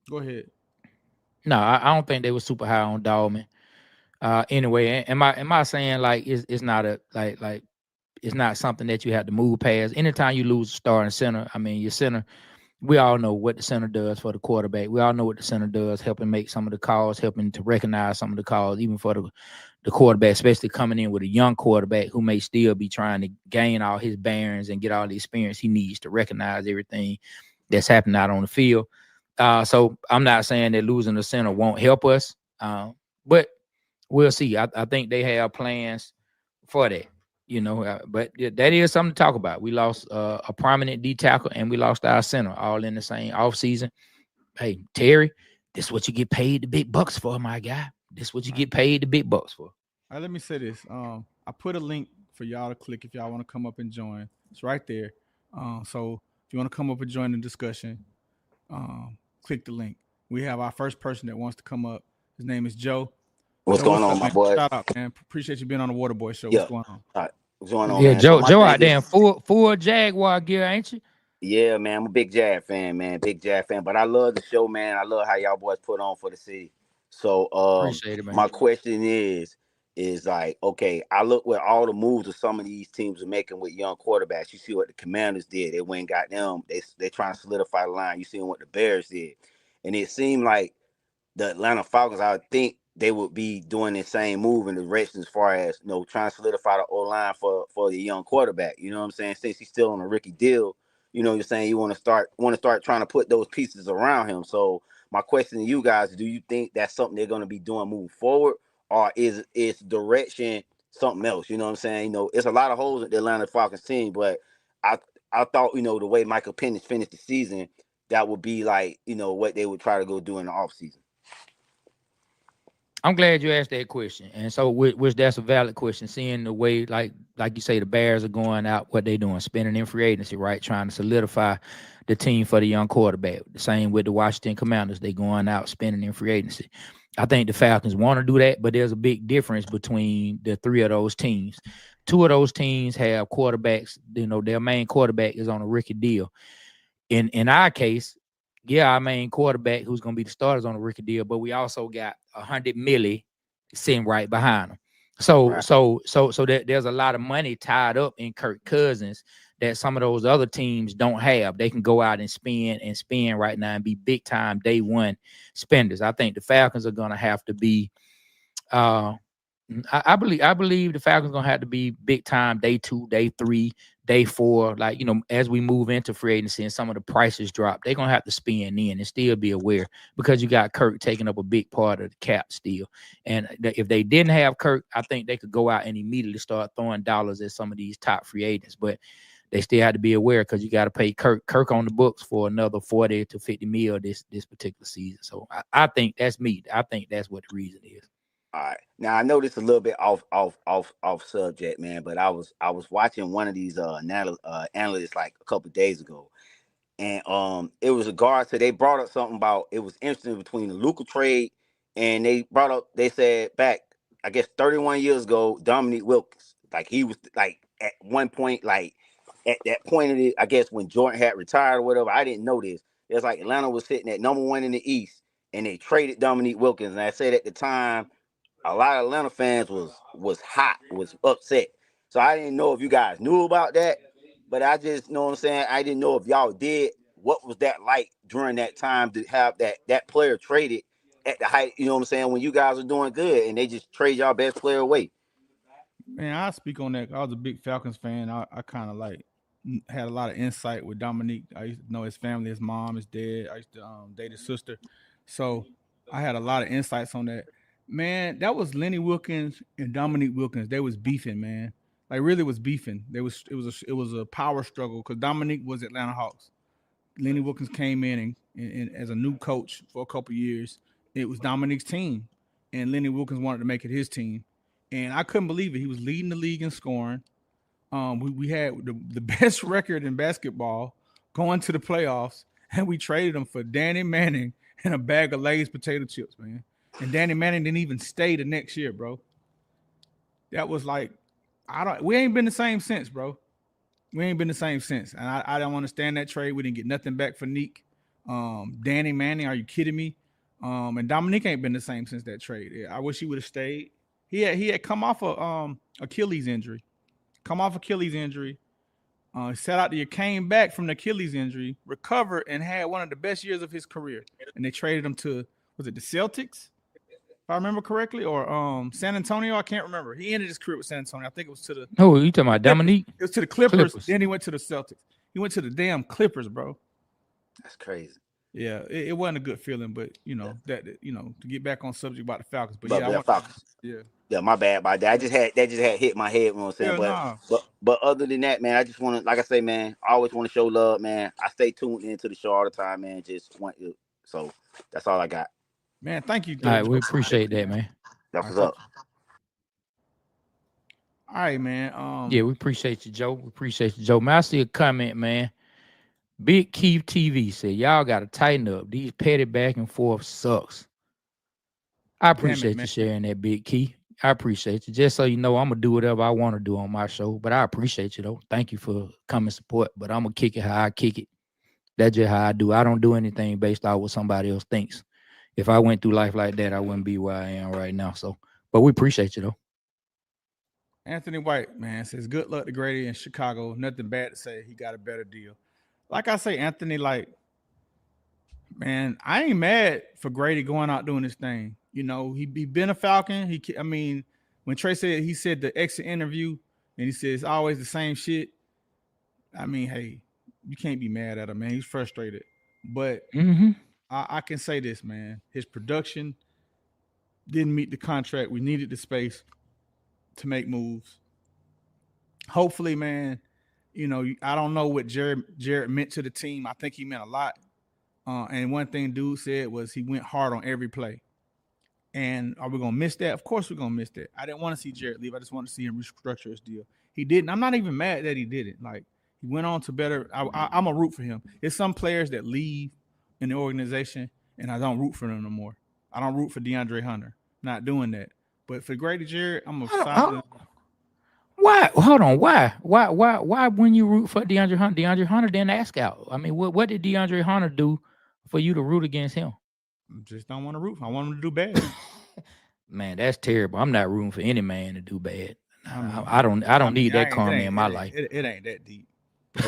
go ahead. No, I don't think they were super high on Dahlman. Anyway, am I saying like it's not it's not something that you have to move past? Anytime you lose a starting center, your center, we all know what the center does for the quarterback. We all know what the center does, helping make some of the calls, helping to recognize some of the calls, even for the quarterback, especially coming in with a young quarterback who may still be trying to gain all his bearings and get all the experience he needs to recognize everything that's happening out on the field. So I'm not saying that losing the center won't help us, but we'll see. I think they have plans for that. But that is something to talk about. We lost a prominent D tackle and we lost our center all in the same offseason. Hey, Terry, this is what you get paid the big bucks for, my guy. This is what you get paid the big bucks for. All right, let me say this. I put a link for y'all to click if y'all want to come up and join. It's right there. So if you want to come up and join the discussion, click the link. We have our first person that wants to come up. His name is Joe. What's going on, up, my man? boy? Shout out, man. Appreciate you being on the Waterboyz Show. What's going on? All right. What's going on, Yeah, man? Joe out there in full Jaguar gear, ain't you? Yeah, man. I'm a big Jag fan, man. Big Jag fan. But I love the show, man. I love how y'all boys put on for the city. So Appreciate it, man. my question is like, okay, I look where all the moves of some of these teams are making with young quarterbacks. You see what the Commanders did. They went and got them. They trying to solidify the line. You see what the Bears did. And it seemed like the Atlanta Falcons, I would think they would be doing the same move in the direction as far as, trying to solidify the O-line for the young quarterback. You know what I'm saying? Since he's still on a rookie deal, you're saying you want to start trying to put those pieces around him. So my question to you guys, do you think that's something they're going to be doing moving forward, or is direction something else? You know what I'm saying? It's a lot of holes at the Atlanta Falcons team, but I thought, the way Michael Penix finished the season, that would be like, what they would try to go do in the offseason. I'm glad you asked that question, and so which that's a valid question. Seeing the way, like you say, the Bears are going out, what they doing, spending in free agency, right, trying to solidify the team for the young quarterback. The same with the Washington Commanders, they going out spending in free agency. I think the Falcons want to do that, but there's a big difference between the three of those teams. Two of those teams have quarterbacks. Their main quarterback is on a rookie deal. In our case, our main quarterback, who's going to be the starters on the rookie deal, but we also got $100 million sitting right behind him. So there's a lot of money tied up in Kirk Cousins that some of those other teams don't have. They can go out and spend right now and be big time day one spenders. I think the Falcons are going to have to be. I believe the Falcons are going to have to be big time day 2, day 3, day 4. Like, as we move into free agency and some of the prices drop, they're going to have to spend in and still be aware, because you got Kirk taking up a big part of the cap still. And if they didn't have Kirk, I think they could go out and immediately start throwing dollars at some of these top free agents. But they still have to be aware, because you got to pay Kirk on the books for another 40 to 50 mil this particular season. So I think that's me. I think that's what the reason is. All right. Now I know this a little bit off subject, man, but I was watching one of these analysts like a couple of days ago, and it was regards to, they brought up something about, it was interesting between the Luka trade, and they said back, I guess 31 years ago, Dominique Wilkins, like he was like at one point, like at that point of it, I guess when Jordan had retired or whatever. I didn't know this. It's like Atlanta was sitting at number 1 in the East, and they traded Dominique Wilkins, and I said at the time, a lot of Atlanta fans was hot, was upset. So I didn't know if you guys knew about that, but I just know what I'm saying. I didn't know if y'all did. What was that like during that time to have that player traded at the height? You know what I'm saying, when you guys are doing good and they just trade y'all best player away. Man, I speak on that. I was a big Falcons fan. I kind of like had a lot of insight with Dominique. I used to know his family, his mom, his dad. I used to date his sister, so I had a lot of insights on that. Man, that was Lenny Wilkins and Dominique Wilkins. They was beefing, man. Like, really was beefing. It was a power struggle, because Dominique was Atlanta Hawks. Lenny Wilkins came in and as a new coach for a couple years. It was Dominique's team, and Lenny Wilkins wanted to make it his team. And I couldn't believe it. He was leading the league in scoring. We had the best record in basketball going to the playoffs, and we traded him for Danny Manning and a bag of Lay's potato chips, man. And Danny Manning didn't even stay the next year, bro. That was like, we ain't been the same since, bro. We ain't been the same since. And I don't understand that trade. We didn't get nothing back for Neek. Danny Manning, are you kidding me? And Dominique ain't been the same since that trade. I wish he would have stayed. He had come off a Achilles injury. Sat out the year, came back from the Achilles injury, recovered, and had one of the best years of his career. And they traded him to, was it the Celtics, if I remember correctly, or San Antonio? I can't remember. He ended his career with San Antonio. I think it was to the. Oh, you talking about Dominique? It was to the Clippers. Then he went to the Celtics. He went to the damn Clippers, bro. That's crazy. Yeah, it wasn't a good feeling, but to get back on subject about the Falcons. But But yeah, I the want. Falcons. Yeah, Yeah, my bad about that. I just had hit my head. You know what I'm saying? hell nah. But other than that, man, I just want to, like I say, man, I always want to show love, man. I stay tuned into the show all the time, man. So that's all I got. Man, thank you, All right, Joe. we appreciate that, man. That's All right, what's up. all right, man. Yeah, we appreciate you, Joe. We appreciate you, Joe. Man, I see a comment, man. Big Keith TV said, y'all got to tighten up. These petty back and forth sucks. I Damn it, appreciate man. you sharing that, Big Keith. I appreciate you. Just so you know, I'm going to do whatever I want to do on my show. But I appreciate you, though. Thank you for coming support. But I'm going to kick it how I kick it. That's just how I do. I don't do anything based on what somebody else thinks. If I went through life like that, I wouldn't be where I am right now. So, but we appreciate you, though. Anthony White, man, says good luck to Grady in Chicago. Nothing bad to say. He got a better deal. Like I say, Anthony, like, man, I ain't mad for Grady going out doing his thing. He been a Falcon. When Trey said the exit interview and he says always the same shit. I mean, hey, you can't be mad at him, man. He's frustrated. But I can say this, man. His production didn't meet the contract. We needed the space to make moves. Hopefully, man, I don't know what Jarrett meant to the team. I think he meant a lot. And one thing dude said was he went hard on every play. And are we going to miss that? Of course we're going to miss that. I didn't want to see Jarrett leave. I just wanted to see him restructure his deal. He didn't. I'm not even mad that he didn't. Like, he went on to better. I'm a root for him. There's some players that leave in the organization, and I don't root for them no more. I don't root for DeAndre Hunter. Not doing that. But for Grady Jarrett, I'm a side. Why? Hold on. Why? Why? When you root for DeAndre Hunter didn't ask out. I mean, what did DeAndre Hunter do for you to root against him? Just don't want to root. I want him to do bad. Man, that's terrible. I'm not rooting for any man to do bad. I don't need that karma in my life. It ain't that deep.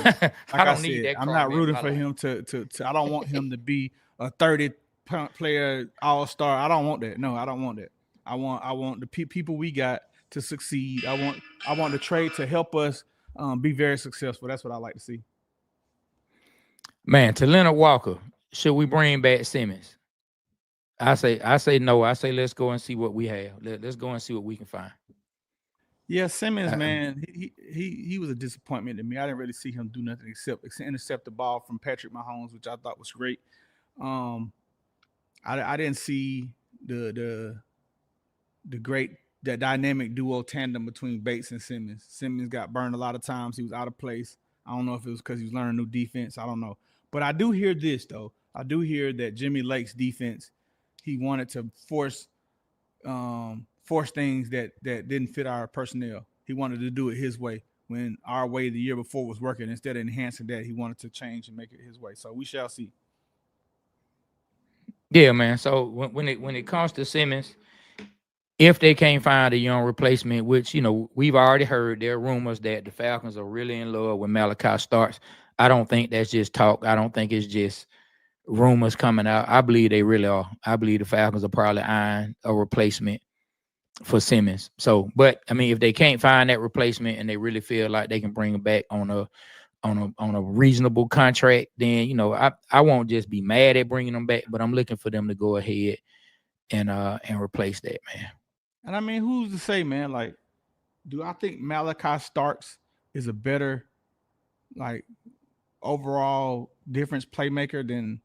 Like I don't need that. I'm not rooting for him to. I don't want him to be a 30-point player all-star. I don't want that. No, I don't want that. I want the people we got to succeed. I want the trade to help us be very successful. That's what I like to see. Man, to Leonard Walker, should we bring back Simmons? I say no. I say let's go and see what we have. Let's go and see what we can find. Yeah, Simmons, man, he was a disappointment to me. I didn't really see him do nothing except intercept the ball from Patrick Mahomes, which I thought was great. I didn't see the dynamic duo tandem between Bates and Simmons. Simmons got burned a lot of times. He was out of place. I don't know if it was because he was learning new defense. I don't know. But I do hear this, though. I do hear that Jimmy Lake's defense, he wanted to force things that didn't fit our personnel. He wanted to do it his way when our way the year before was working. Instead of enhancing that, he wanted to change and make it his way. So we shall see. Yeah, man. So when it comes to Simmons, if they can't find a young replacement, which we've already heard, there are rumors that the Falcons are really in love with Malachi Starks. I don't think that's just talk. I don't think it's just rumors coming out. I believe they really are. I believe the Falcons are probably eyeing a replacement for Simmons. So, but I mean, if they can't find that replacement and they really feel like they can bring him back on a reasonable contract, then I won't just be mad at bringing them back, but I'm looking for them to go ahead and replace that, man. And I mean, who's to say, man? Like, do I think Malachi Starks is a better, like, overall difference playmaker than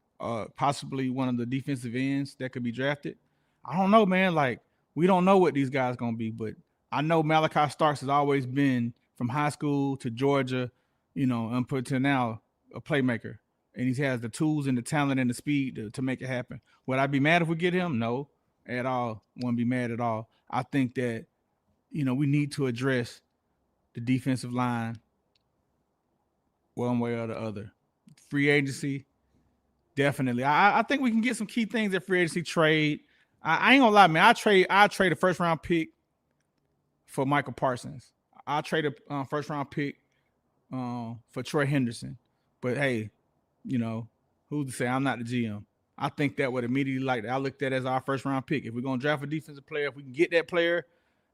possibly one of the defensive ends that could be drafted? I don't know, man. Like, we don't know what these guys gonna be, but I know Malachi Starks has always been, from high school to Georgia, and put to now, a playmaker, and he has the tools and the talent and the speed to make it happen. Would I be mad if we get him? No, at all. Wouldn't be mad at all. I think that we need to address the defensive line one way or the other. Free agency, definitely. I think we can get some key things at free agency trade. I ain't gonna lie, man. I trade a first round pick for Michael Parsons. I'll trade a first round pick for Troy Henderson. But hey, who's to say I'm not the GM? I think that would immediately I looked at as our first round pick. If we're gonna draft a defensive player, if we can get that player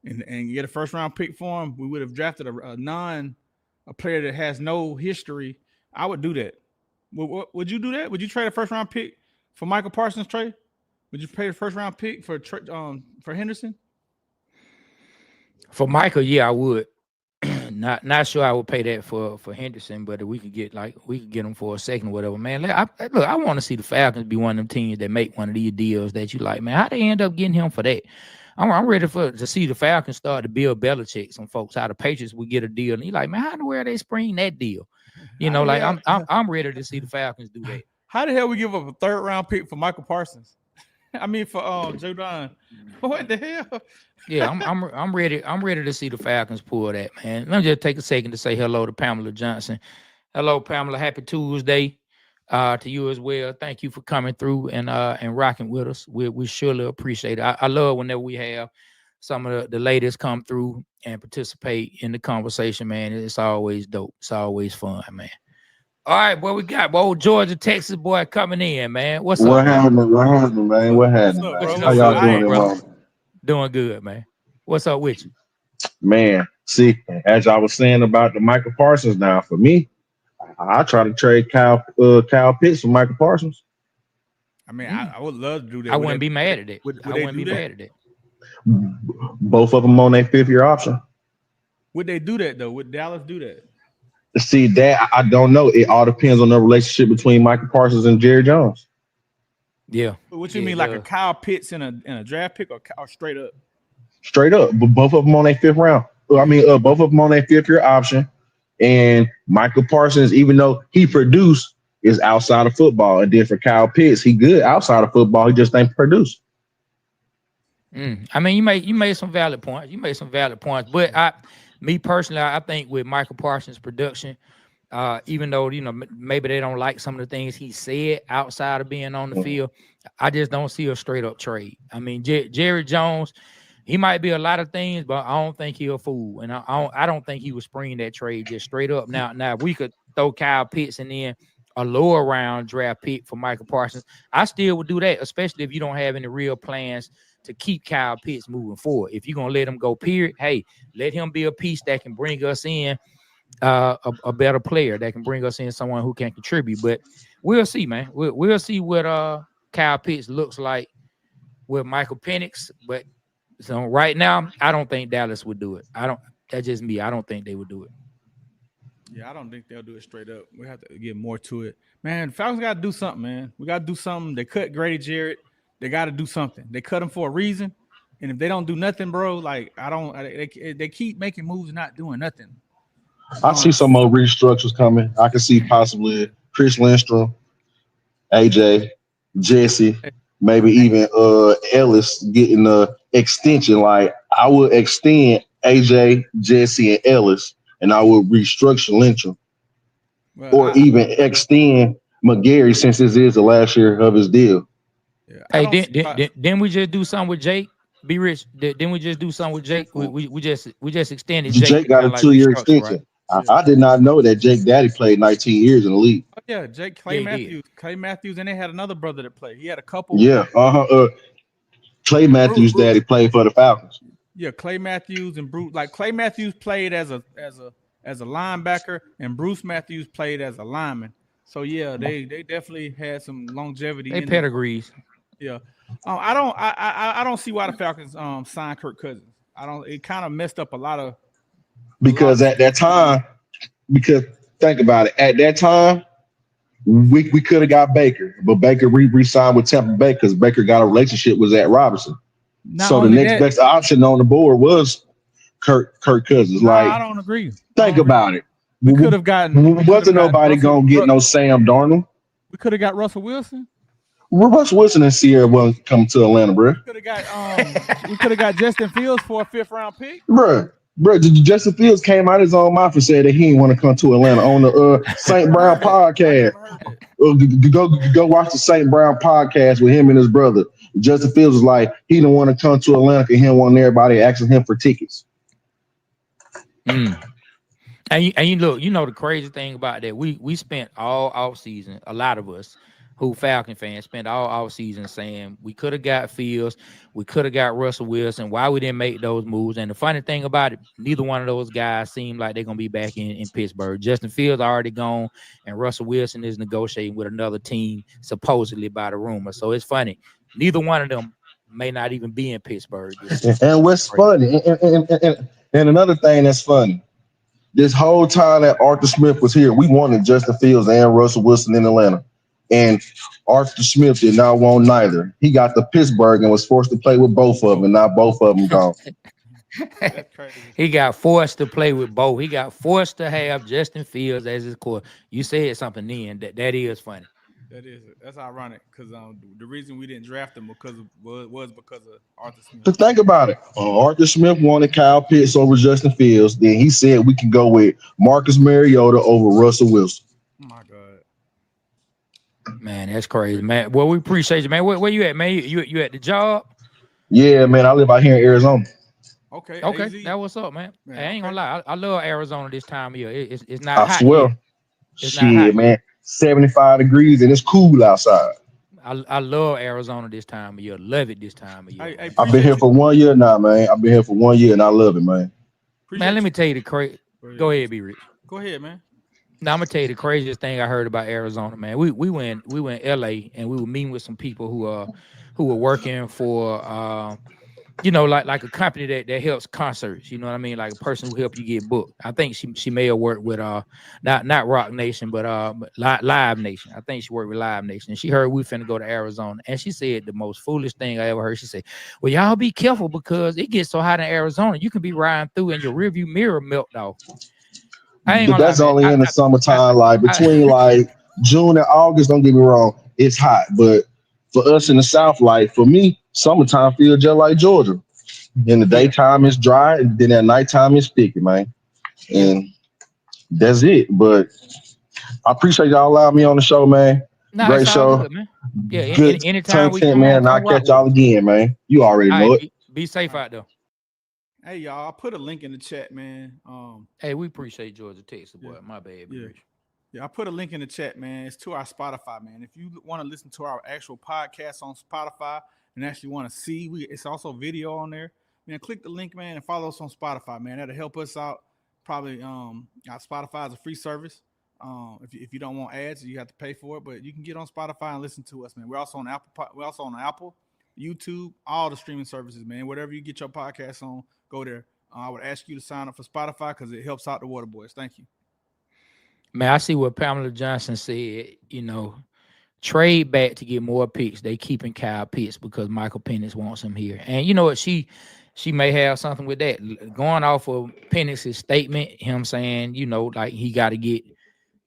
and get a first round pick for him, we would have drafted a player that has no history. I would do that. Would you do that? Would you trade a first round pick for Michael Parsons trade? Would you pay the first round pick for Henderson? For Michael, yeah, I would. Not sure I would pay that for Henderson, but if we could get him for a second or whatever, man. I want to see the Falcons be one of them teams that make one of these deals that you like, man. How they end up getting him for that? I'm ready to see the Falcons start to build Belichick. Some folks, how the Patriots would get a deal, and he like, man, how in the world they spring that deal? You know, like I'm ready to see the Falcons do that. How the hell we give up a third round pick for Michael Parsons? I mean, for Jordan. What the hell? Yeah, I'm ready. I'm ready to see the Falcons pull that, man. Let me just take a second to say hello to Pamela Johnson. Hello, Pamela. Happy Tuesday to you as well. Thank you for coming through and rocking with us. We surely appreciate it. I love whenever we have some of the ladies come through and participate in the conversation, man. It's always dope. It's always fun, man. All right, boy, we got old Georgia, Texas boy coming in, man. What's up? What happened, man? What happened? How y'all doing, man? Doing good, man. What's up with you? Man, see, as I was saying about the Michael Parsons now, for me, I try to trade Kyle Pitts for Michael Parsons. I mean, I would love to do that. I wouldn't be mad at it. I wouldn't be mad at it. Both of them on their 5th-year option. Would they do that, though? Would Dallas do that? See, that I don't know. It all depends on the relationship between Michael Parsons and Jerry Jones. Yeah. What you mean, like a Kyle Pitts in a draft pick or straight up? Straight up. But both of them on their 5th round. I mean, both of them on their 5th-year option. And Michael Parsons, even though he produced, is outside of football. And then for Kyle Pitts, he good outside of football. He just ain't produced. I mean, you made some valid points. But me personally, I think with Michael Parsons' production, even though, maybe they don't like some of the things he said outside of being on the field, I just don't see a straight up trade. I mean, Jerry Jones, he might be a lot of things, but I don't think he'll fool. And I don't think he would spring that trade just straight up. Now, if we could throw Kyle Pitts and then a lower round draft pick for Michael Parsons, I still would do that, especially if you don't have any real plans to keep Kyle Pitts moving forward. If you're going to let him go, period, hey, let him be a piece that can bring us in a better player, that can bring us in someone who can contribute. But we'll see, man. We'll see what Kyle Pitts looks like with Michael Penix. But so right now, I don't think Dallas would do it. That's just me. I don't think they would do it. Yeah, I don't think they'll do it straight up. We have to get more to it. Man, Falcons got to do something, man. We got to do something. They cut Grady Jarrett. They got to do something. They cut him for a reason. And if they don't do nothing, bro, like they keep making moves, not doing nothing. I see some more restructures coming. I can see possibly Chris Lindstrom, AJ, Jesse, maybe even Ellis getting the extension. Like I would extend AJ, Jesse, and Ellis, and I would restructure Lindstrom, even extend McGarry since this is the last year of his deal. Yeah, hey, didn't we just do something with Jake? Be Rich. Didn't we just do something with Jake? We just extended Jake. Jake got a 2-year extension. Right? I did not know that Jake Daddy played 19 years in the league. Oh, yeah, Clay Matthews, and they had another brother that played. He had a couple. Yeah, Clay Matthews' daddy played for the Falcons. Yeah, Clay Matthews and Bruce. Like Clay Matthews played as a linebacker, and Bruce Matthews played as a lineman. So yeah, they definitely had some longevity. They pedigrees. Yeah, I don't see why the Falcons signed Kirk Cousins. It kind of messed up a lot of. Because at that time, think about it, at that time, we could have got Baker, but Baker re-signed with Tampa Bay because Baker got a relationship with Zach Robinson. So the next best option on the board was Kirk Cousins. No, I don't agree. Think about it. We could have gotten. Wasn't nobody gonna get no Sam Darnold. We could have got Russell Wilson. Russell Wilson and Sierra wasn't coming to Atlanta, bro. We could have got Justin Fields for a 5th round pick, bro. Justin Fields came out his own mouth and said that he didn't want to come to Atlanta on the St. Brown podcast. Go watch the St. Brown podcast with him and his brother. Justin Fields was like, he didn't want to come to Atlanta because he didn't want everybody asking him for tickets. And you look, the crazy thing about that, we spent all off season, a lot of us, who Falcon fans spent all season saying we could have got Fields, we could have got Russell Wilson. Why we didn't make those moves? And the funny thing about it, neither one of those guys seem like they're gonna be back in Pittsburgh. Justin Fields already gone, and Russell Wilson is negotiating with another team, supposedly by the rumor. So it's funny. Neither one of them may not even be in Pittsburgh. And what's funny, and another thing that's funny, this whole time that Arthur Smith was here, we wanted Justin Fields and Russell Wilson in Atlanta. And Arthur Smith did not want neither. He got to Pittsburgh and was forced to play with both of them, and now both of them gone. That's crazy. He got forced to play with both. He got forced to have Justin Fields as his core. You said something then that is funny. That's ironic because the reason we didn't draft him was because of Arthur Smith. To think about it, Arthur Smith wanted Kyle Pitts over Justin Fields. Then he said we can go with Marcus Mariota over Russell Wilson. Oh my God. Man, that's crazy, man. Well, we appreciate you, man. Where you at, man? You at the job? Yeah, man. I live out here in Arizona. Okay. Okay, AZ. That what's up, man. Man, I ain't gonna okay. lie. I love Arizona this time of year. It's not I hot. swear. Yet. It's not hot Shit, man. 75 degrees and it's cool outside. I love Arizona this time of year. Love it this time of year. Hey, I've been here for 1 year now, man. I've been here for 1 year and I love it, man. Man, let me tell you the crazy. Go ahead, be rich. Go ahead, man. Now I'm gonna tell you the craziest thing I heard about Arizona, man. We went LA and we were meeting with some people who were working for like a company that helps concerts, you know what I mean? Like a person who help you get booked. I think she may have worked with not Rock Nation, but Live Nation. I think she worked with Live Nation. And she heard we finna go to Arizona. And she said the most foolish thing I ever heard. She said, well, y'all be careful because it gets so hot in Arizona. You can be riding through and your rearview mirror melt off. But that's only in the summertime, like between like June and August, don't get me wrong, it's hot. But for us in the South, like for me, summertime feels just like Georgia. In the daytime it's dry, and then at nighttime it's sticky, man. And that's it. But I appreciate y'all allowing me on the show, man. Great show. Good, man. Yeah, good anytime we content, man. And I'll catch y'all again, man. You already know it. Be safe out there. Hey, y'all, I put a link in the chat, man. Hey, we appreciate Georgia Texas, boy. My bad. Yeah, I put a link in the chat, man. It's to our Spotify, man. If you want to listen to our actual podcast on Spotify and actually want to see, it's also video on there. Man, click the link, man, and follow us on Spotify, man. That'll help us out. Probably, Spotify is a free service. If you don't want ads, you have to pay for it, but you can get on Spotify and listen to us, man. We're also on Apple. We're also on Apple, YouTube, all the streaming services, man. Whatever you get your podcast on, go there. I would ask you to sign up for Spotify because it helps out the Waterboyz. Thank you. Man, I see what Pamela Johnson said. Trade back to get more picks. They keeping Kyle Pitts because Michael Penix wants him here. And you know what? She may have something with that. Going off of Penix's statement, him saying, like he got to get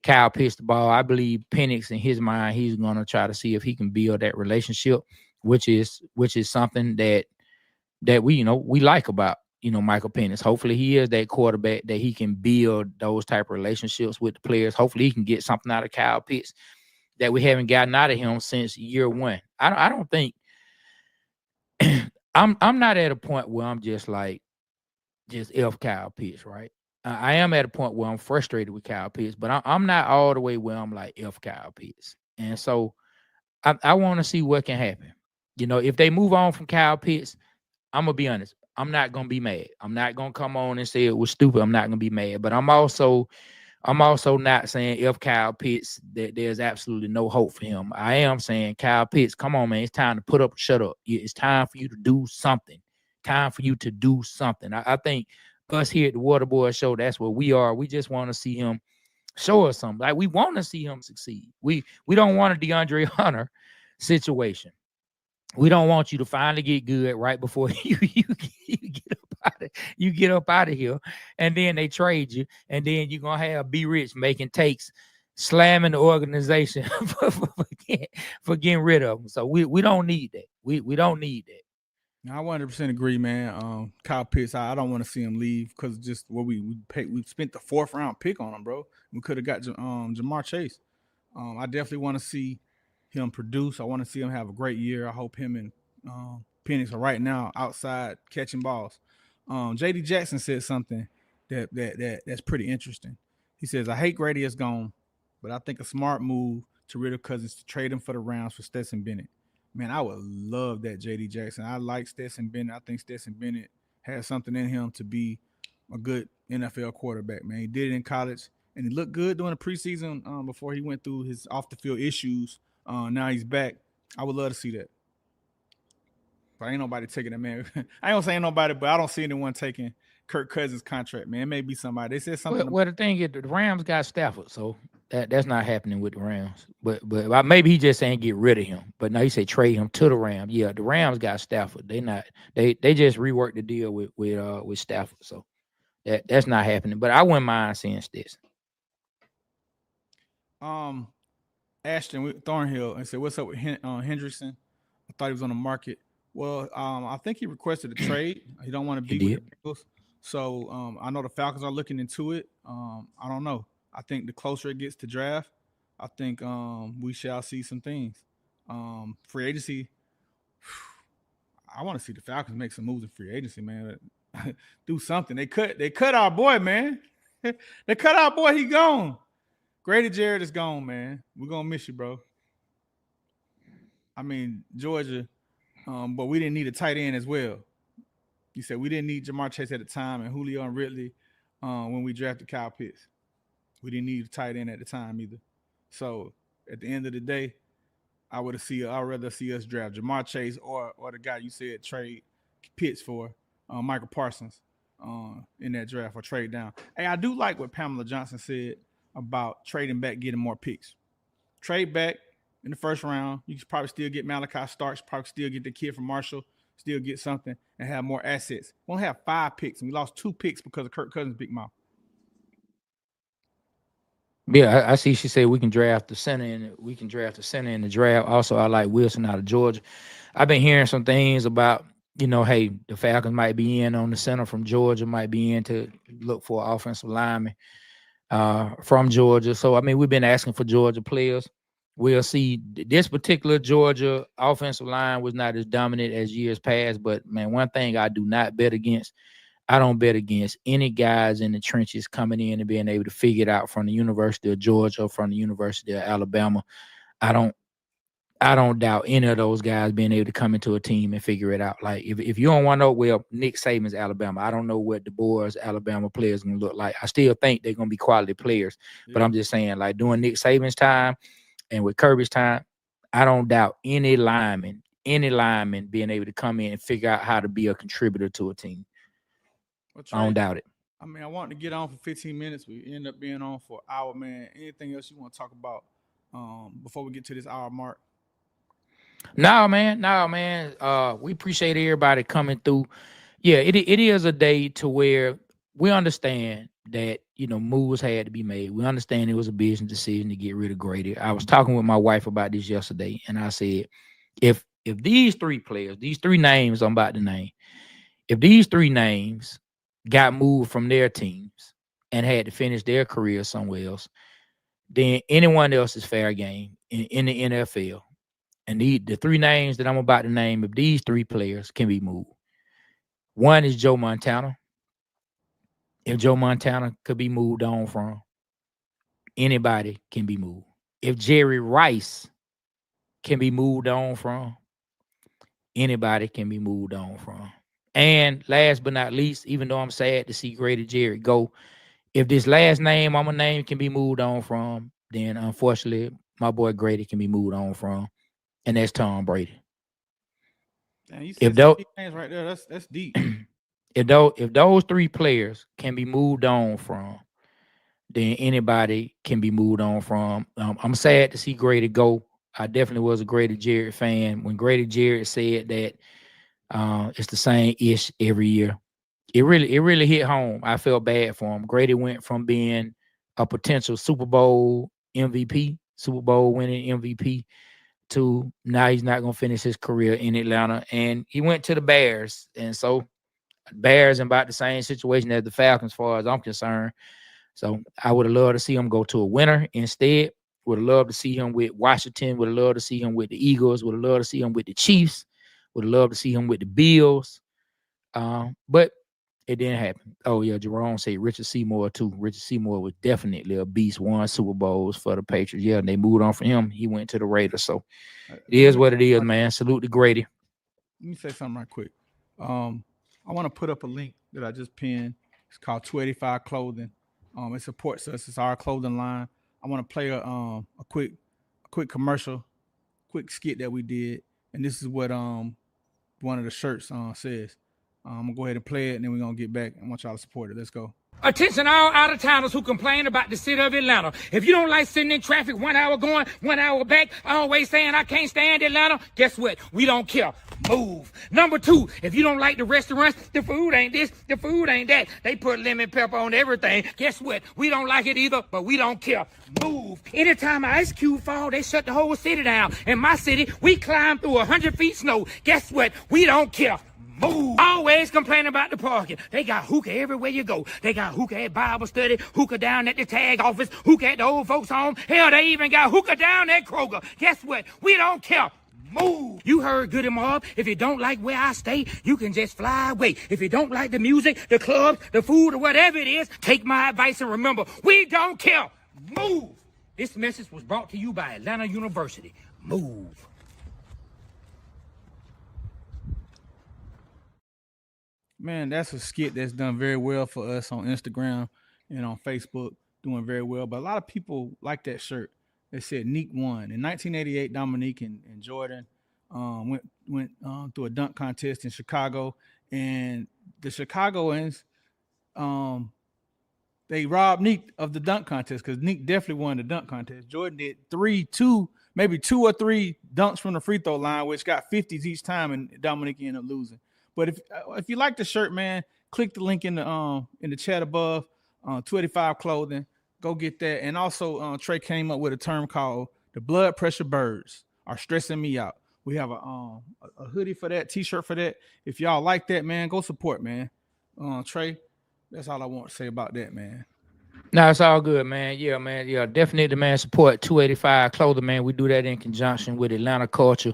Kyle Pitts the ball. I believe Penix, in his mind, he's going to try to see if he can build that relationship, which is something that we like about Michael Penix. Hopefully he is that quarterback that he can build those type of relationships with the players. Hopefully he can get something out of Kyle Pitts that we haven't gotten out of him since year one. I don't think I'm not at a point where I'm just F Kyle Pitts, right? I am at a point where I'm frustrated with Kyle Pitts, but I'm not all the way where I'm like F Kyle Pitts. And so I want to see what can happen. If they move on from Kyle Pitts, I'm going to be honest. I'm not going to be mad. I'm not going to come on and say it was stupid. I'm not going to be mad. But I'm also not saying if Kyle Pitts that there's absolutely no hope for him. I am saying Kyle Pitts, come on, man. It's time to put up or shut up. It's time for you to do something. Time for you to do something. I think us here at the Waterboyz Show, that's what we are. We just want to see him show us something. Like we want to see him succeed. We don't want a DeAndre Hunter situation. We don't want you to finally get good right before you get up out of here, and then they trade you, and then you're gonna have B Rich making takes, slamming the organization for getting rid of them. So we don't need that. We don't need that. I 100% agree, man. Kyle Pitts, I don't want to see him leave because just what we spent the 4th round pick on him, bro. We could have got Jamar Chase. I definitely want to see him produce. I want to see him have a great year. I hope him and Penix are right now outside catching balls. JD Jackson said something that's pretty interesting. He says, I hate Grady is gone, but I think a smart move to rid of Cousins to trade him for the Rams for Stetson Bennett. Man, I would love that, J.D. Jackson. I like Stetson Bennett. I think Stetson Bennett has something in him to be a good NFL quarterback, man. He did it in college, and he looked good during the preseason before he went through his off-the-field issues. Now he's back. I would love to see that. But ain't nobody taking that, man. I ain't saying nobody, but I don't see anyone taking Kirk Cousins' contract, man. It may be somebody. They said something. Well, the thing is, the Rams got Stafford, so that's not happening with the Rams. But maybe he just saying get rid of him. But now he said trade him to the Rams. Yeah, the Rams got Stafford. They just reworked the deal with Stafford. So that's not happening. But I wouldn't mind seeing this. Ashton Thornhill and said, "What's up with Hendrickson? I thought he was on the market." Well, I think he requested a trade. He don't want to be with the Bills. So I know the Falcons are looking into it. I don't know. I think the closer it gets to draft, I think we shall see some things. Free agency. I want to see the Falcons make some moves in free agency, man. Do something. They cut our boy, man. They cut our boy. He gone. Grady Jarrett is gone, man. We're gonna miss you, bro. I mean, Georgia, but we didn't need a tight end as well. You said we didn't need Jamar Chase at the time and Julio and Ridley when we drafted Kyle Pitts. We didn't need a tight end at the time either. So at the end of the day, I'd rather see us draft Jamar Chase or the guy you said trade Pitts for, Michael Parsons, in that draft or trade down. Hey, I do like what Pamela Johnson said about trading back, getting more picks. Trade back in the first round. You could probably still get Malachi Starks, probably still get the kid from Marshall, still get something and have more assets. We only have 5 picks, and we lost 2 picks because of Kirk Cousins' big mouth. Yeah, I see. She said we can draft the center in the draft. Also, I like Wilson out of Georgia. I've been hearing some things about, hey, the Falcons might be in on the center from Georgia, might be in to look for an offensive lineman from Georgia. So, I mean, we've been asking for Georgia players. We'll see. This particular Georgia offensive line was not as dominant as years past, but, man, one thing I do not bet against, I don't bet against any guys in the trenches coming in and being able to figure it out from the University of Georgia or from the University of Alabama. I don't doubt any of those guys being able to come into a team and figure it out. Like, if you don't want to know, well, Nick Saban's Alabama. I don't know what the boys' Alabama players going to look like. I still think they're going to be quality players. Yeah. But I'm just saying, like, during Nick Saban's time and with Kirby's time, I don't doubt any lineman being able to come in and figure out how to be a contributor to a team. I don't doubt it. I mean, I wanted to get on for 15 minutes. We end up being on for an hour, man. Anything else you want to talk about before we get to this hour mark? No, man. We appreciate everybody coming through. Yeah, it is a day to where we understand that, moves had to be made. We understand it was a business decision to get rid of Grady. I was talking with my wife about this yesterday, and I said, if these 3 players, these 3 names I'm about to name, if these 3 names got moved from their teams and had to finish their career somewhere else, then anyone else is fair game in the NFL. And the 3 names that I'm about to name, if these 3 players can be moved, one is Joe Montana. If Joe Montana could be moved on from, anybody can be moved. If Jerry Rice can be moved on from, anybody can be moved on from. And last but not least, even though I'm sad to see Grady Jarrett go, if this last name I'm going to name can be moved on from, then unfortunately, my boy Grady can be moved on from, and that's Tom Brady. Damn, you said some names right there. That's deep. If those 3 players can be moved on from, then anybody can be moved on from. I'm sad to see Grady go. I definitely was a Grady Jarrett fan. When Grady Jarrett said that it's the same ish every year, it really hit home. I felt bad for him. Grady went from being a potential Super Bowl MVP, Super Bowl winning MVP, to now he's not going to finish his career in Atlanta. And he went to the Bears. And so Bears in about the same situation as the Falcons as far as I'm concerned. So I would have loved to see him go to a winner instead. Would have loved to see him with Washington. Would have loved to see him with the Eagles. Would have loved to see him with the Chiefs. Would have loved to see him with the Bills. But It didn't happen. Oh, yeah, Jerome said Richard Seymour, too. Richard Seymour was definitely a beast, won Super Bowls for the Patriots. Yeah, and they moved on from him. He went to the Raiders. So it is what it is, man. Salute to Grady. Let me say something right quick. I want to put up a link that I just pinned. It's called 285 Clothing. It supports us. It's our clothing line. I want to play a quick commercial, quick skit that we did, and this is what one of the shirts says. I'm gonna go ahead and play it, and then we're gonna get back. I want y'all to support it. Let's go. Attention all out-of-towners who complain about the city of Atlanta. If you don't like sitting in traffic 1 hour going, 1 hour back, always saying I can't stand Atlanta, guess what? We don't care. Move. Number 2, if you don't like the restaurants, the food ain't this, the food ain't that. They put lemon pepper on everything. Guess what? We don't like it either, but we don't care. Move. Anytime an ice cube fall, they shut the whole city down. In my city, we climb through 100 feet snow. Guess what? We don't care. Move. Always complaining about the parking. They got hookah everywhere you go. They got hookah at Bible study, hookah down at the tag office, hookah at the old folks home. Hell, they even got hookah down at Kroger. Guess what? We don't care. Move. You heard Goody Mob. If you don't like where I stay, you can just fly away. If you don't like the music, the clubs, the food, or whatever it is, take my advice and remember, we don't care. Move. This message was brought to you by Atlanta University. Move. Man, that's a skit that's done very well for us on Instagram and on Facebook, doing very well. But a lot of people like that shirt. They said Neek won. In 1988, Dominique and Jordan went through a dunk contest in Chicago. And the Chicagoans, they robbed Neek of the dunk contest because Neek definitely won the dunk contest. Jordan did maybe two or three dunks from the free throw line, which got 50s each time, and Dominique ended up losing. But if you like the shirt, man, click the link in the chat above. 285 Clothing, go get that. And also, Trey came up with a term called the blood pressure birds are stressing me out. We have a hoodie for that, t-shirt for that. If y'all like that, man, go support, man. Trey, that's all I want to say about that, man. No, it's all good, man. Yeah, man. Yeah, definitely, man. Support 285 Clothing, man. We do that in conjunction with Atlanta Culture.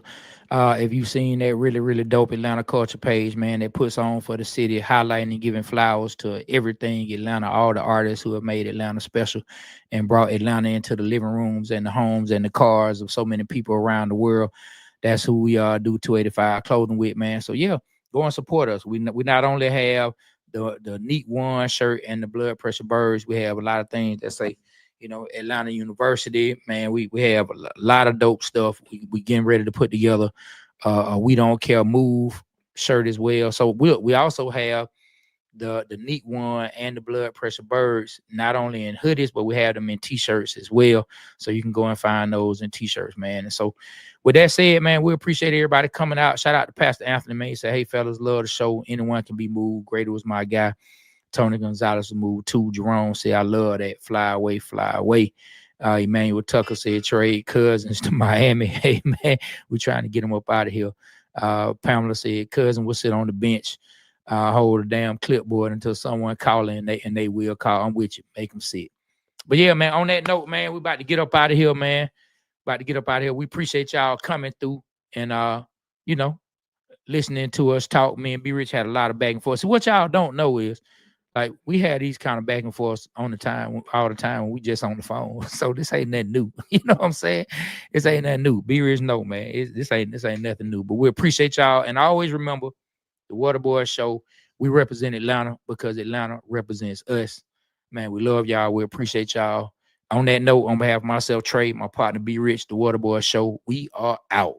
If you've seen that really, really dope Atlanta Culture page, man, that puts on for the city, highlighting and giving flowers to everything Atlanta, all the artists who have made Atlanta special and brought Atlanta into the living rooms and the homes and the cars of so many people around the world. That's who we do 285 Clothing with, man. So, yeah, go and support us. We not only have the Neat One shirt and the blood pressure birds, we have a lot of things that say, Atlanta University, man. We have a lot of dope stuff. We getting ready to put together We Don't Care Move shirt as well. So we also have the Neat One and the blood pressure birds, not only in hoodies, but we have them in t-shirts as well. So you can go and find those in t-shirts, man. And so with that said, man, we appreciate everybody coming out. Shout out to Pastor Anthony, man. He said, hey, fellas, love the show. Anyone can be moved. Grady was my guy. Tony Gonzalez was moved too. Jerome said, I love that. Fly away, fly away. Emmanuel Tucker said, trade Cousins to Miami. Hey, man, we're trying to get him up out of here. Pamela said, Cousin will sit on the bench, hold a damn clipboard until someone call in, and they will call. I'm with you. Make them sit. But, yeah, man, on that note, man, we're about to get up out of here, man. We appreciate y'all coming through and, listening to us talk. Me and B Rich had a lot of back and forth. So what y'all don't know is, like, we had these kind of back and forth all the time when we just on the phone. So this ain't nothing new. You know what I'm saying? This ain't nothing new. Be rich, no, man. This ain't nothing new. But we appreciate y'all. And I always remember the Waterboyz Show. We represent Atlanta because Atlanta represents us. Man, we love y'all. We appreciate y'all. On that note, on behalf of myself, Trey, my partner, B Rich, the Waterboyz Show, we are out.